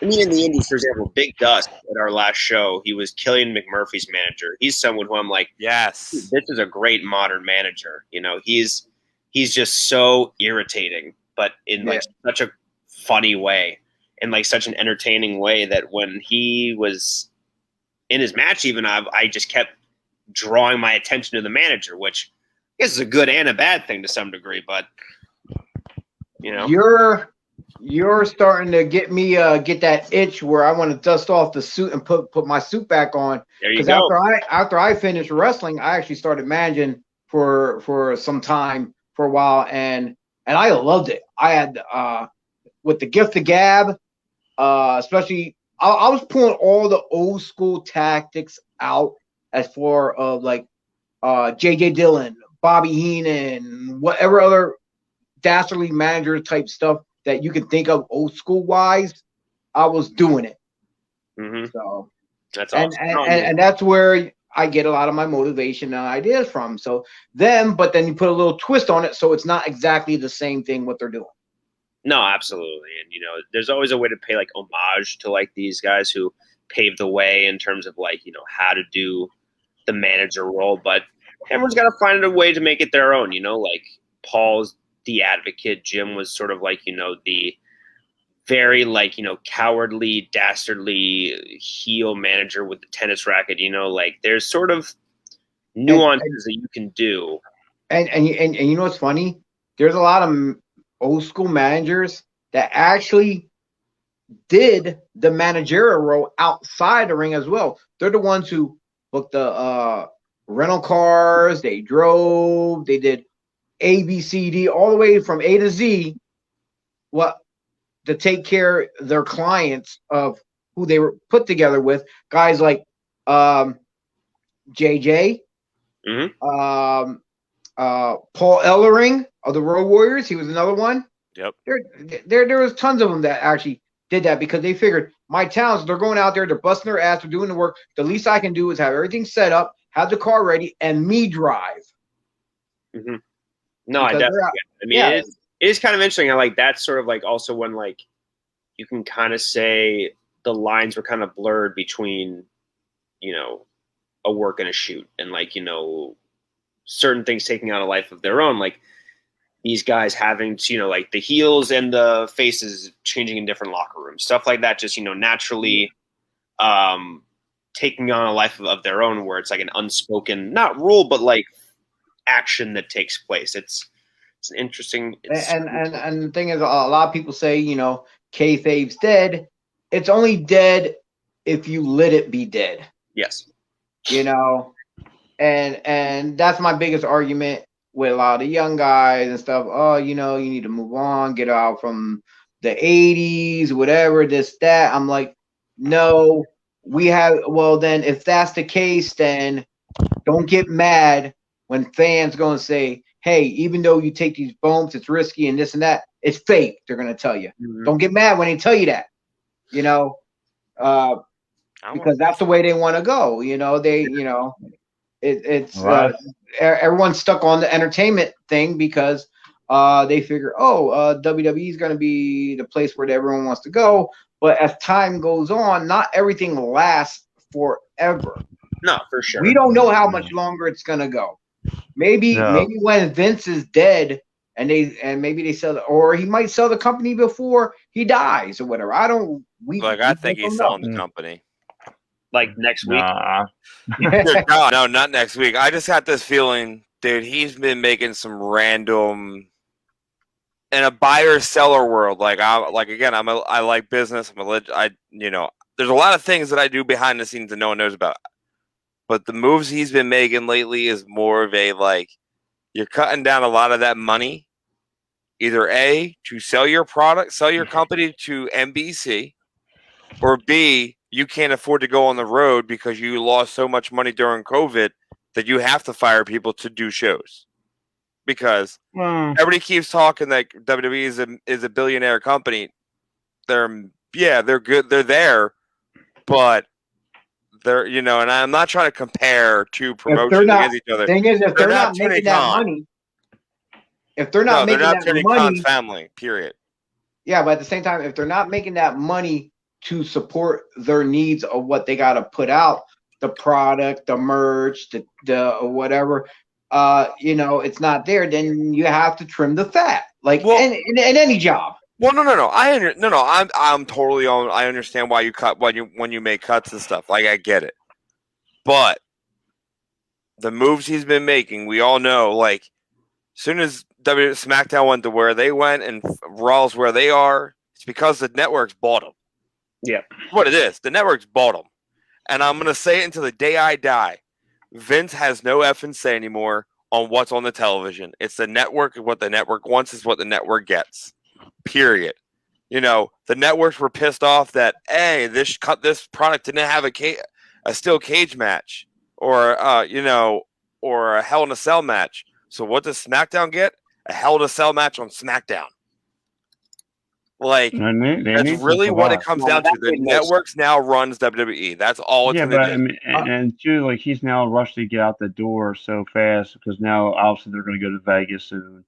I mean, in the Indies, for example, Big Dust at our last show, he was Killian McMurphy's manager. He's someone who I'm like, Yes. this is a great modern manager. He's just so irritating, but in such a funny way, and such an entertaining way that when he was in his match, even I just kept drawing my attention to the manager, which I guess is a good and a bad thing to some degree, but Your You're starting to get me get that itch where I want to dust off the suit and put my suit back on. There you Because go. after I finished wrestling, I actually started managing for some time for a while, and I loved it. I had with the gift of gab, especially I was pulling all the old school tactics out as far of like JJ Dillon, Bobby Heenan, whatever other dastardly manager type stuff that you can think of old school wise. I was doing it. Mm-hmm. So That's awesome. and that's where I get a lot of my motivation and ideas from. So but then you put a little twist on it, so it's not exactly the same thing what they're doing. No, absolutely. And, there's always a way to pay like homage to like these guys who paved the way in terms of like, how to do the manager role. But everyone's got to find a way to make it their own, like Paul's the advocate. Jim was sort of like, the very like, cowardly, dastardly heel manager with the tennis racket, like there's sort of nuances that you can do. And you know what's funny? There's a lot of old school managers that actually did the managerial role outside the ring as well. They're the ones who booked the rental cars, they drove, they did A, B, C, D, all the way from A to Z, to take care of their clients of who they were put together with. Guys like JJ, Mm-hmm. Paul Ellering of the Road Warriors. He was another one. Yep. There was tons of them that actually did that because they figured my talents, they're going out there, they're busting their ass, they're doing the work. The least I can do is have everything set up, have the car ready, and me drive. Mm-hmm. No, I definitely. I mean, it is kind of interesting how like that's sort of like also when like you can kind of say the lines were kind of blurred between, a work and a shoot, and like certain things taking on a life of their own, like these guys having to, like the heels and the faces changing in different locker rooms, stuff like that, just, naturally taking on a life of their own where it's like an unspoken, not rule, but like action that takes place. It's an interesting. And the thing is, a lot of people say, kayfabe's dead. It's only dead if you let it be dead. Yes. And that's my biggest argument with a lot of the young guys and stuff. Oh, you need to move on, get out from the 80s, whatever, this, that. I'm like, no, then if that's the case, then don't get mad when fans going to say, hey, even though you take these bumps, it's risky and this and that, it's fake. They're going to tell you. Mm-hmm. Don't get mad when they tell you that, because that's the way they want to go. It's right. Everyone's stuck on the entertainment thing because they figure, WWE is going to be the place where everyone wants to go. But as time goes on, not everything lasts forever. No, for sure. We don't know how much longer it's going to go. Maybe when Vince is dead and maybe they sell or he might sell the company before he dies or whatever. I think he's selling the company. Like next week? No, not next week. I just got this feeling, dude. He's been making some random in a buyer seller world. I like business. There's a lot of things that I do behind the scenes that no one knows about. But the moves he's been making lately is more of a you're cutting down a lot of that money, either A, to sell your product, sell your company to NBC, or B, you can't afford to go on the road because you lost so much money during COVID that you have to fire people to do shows. Because everybody keeps talking that WWE is a billionaire company. They're good. They're there, but they're and I'm not trying to compare two promotions against each other. Thing is, if they're not making that money, they're not making money, family. Period. Yeah, but at the same time, if they're not making that money to support their needs of what they got to put out, the product, the merch, the whatever, it's not there, then you have to trim the fat, in any job. Well, no. I'm totally on. I understand why you cut when you make cuts and stuff. I get it, but the moves he's been making, we all know. As soon as SmackDown went to where they went and Raw's where they are, It's because the networks bought them. Yeah. What it is. The networks bought them. And I'm going to say it until the day I die. Vince has no effing say anymore on what's on the television. It's the network. What the network wants is what the network gets. Period. You know, the networks were pissed off that, hey, this product didn't have a steel cage match or, or a Hell in a Cell match. So what does SmackDown get? A Hell in a Cell match on SmackDown. Like, that's really what it comes down to. The networks now runs WWE. That's all it's going to do. I mean, and too, like, he's now rushed to get out the door so fast because now obviously they're going to go to Vegas soon.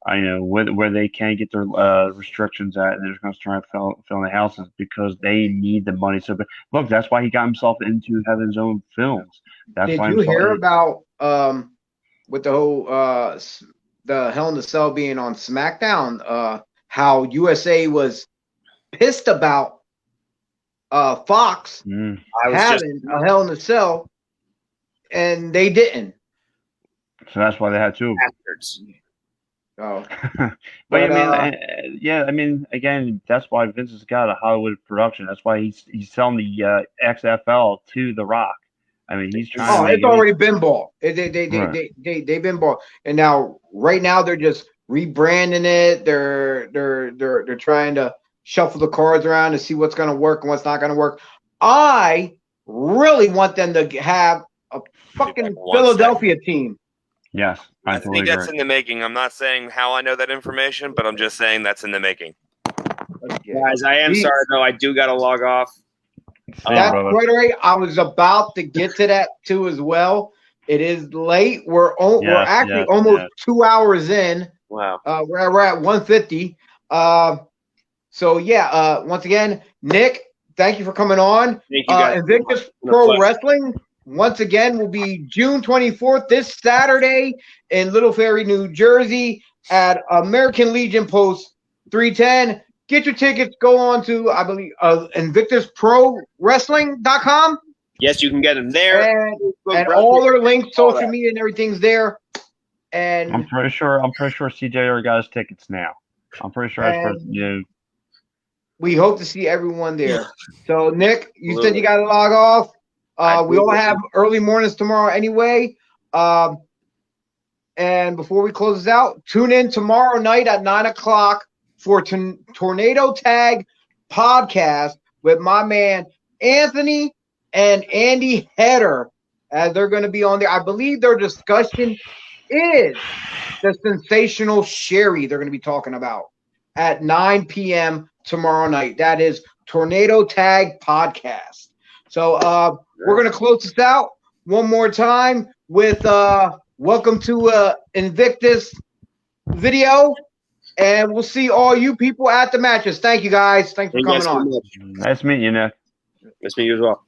I know where they can get their restrictions at, and they're just going to try and fill in the houses because they need the money. So, look, that's why he got himself into having his own films. Did you hear about with the whole the Hell in a Cell being on SmackDown? How USA was pissed about Fox having a Hell in a Cell, and they didn't. So that's why they had two. Oh, but I mean, again, that's why Vince has got a Hollywood production. That's why he's selling the XFL to The Rock. I mean, he's trying. Oh, it's already been bought. They've been bought, and now right now they're just rebranding it. They're trying to shuffle the cards around to see what's going to work and what's not going to work. I really want them to have a fucking Philadelphia team. Yes, I think that's in the making. I'm not saying how I know that information, but I'm just saying that's in the making. Guys, I am sorry though. I do got to log off. That's quite all right. I was about to get to that too as well. It is late. We're actually almost 2 hours in. Wow. We're at 150. Once again, Nick, thank you for coming on. Thank you guys. Invictus Pro Wrestling, once again, will be June 24th, this Saturday in Little Ferry, New Jersey at American Legion Post 310. Get your tickets. Go on to, I believe, InvictusProWrestling.com. Yes, you can get them there. And all their links, social media, and everything's there. And I'm pretty sure CJR got his tickets now. I'm pretty sure we hope to see everyone there. So, Nick, you said you got to log off. We all have early mornings tomorrow anyway. And before we close this out, tune in tomorrow night at 9 o'clock for Tornado Tag Podcast with my man Anthony and Andy Header, as they're going to be on there. I believe their discussion is the sensational Sherry they're going to be talking about at 9 p.m. tomorrow night. That is Tornado Tag Podcast. So we're going to close this out one more time with welcome to Invictus video. And we'll see all you people at the matches. Thank you, guys. Thanks for coming on. Nice meeting you, Nick. Nice meeting you as well.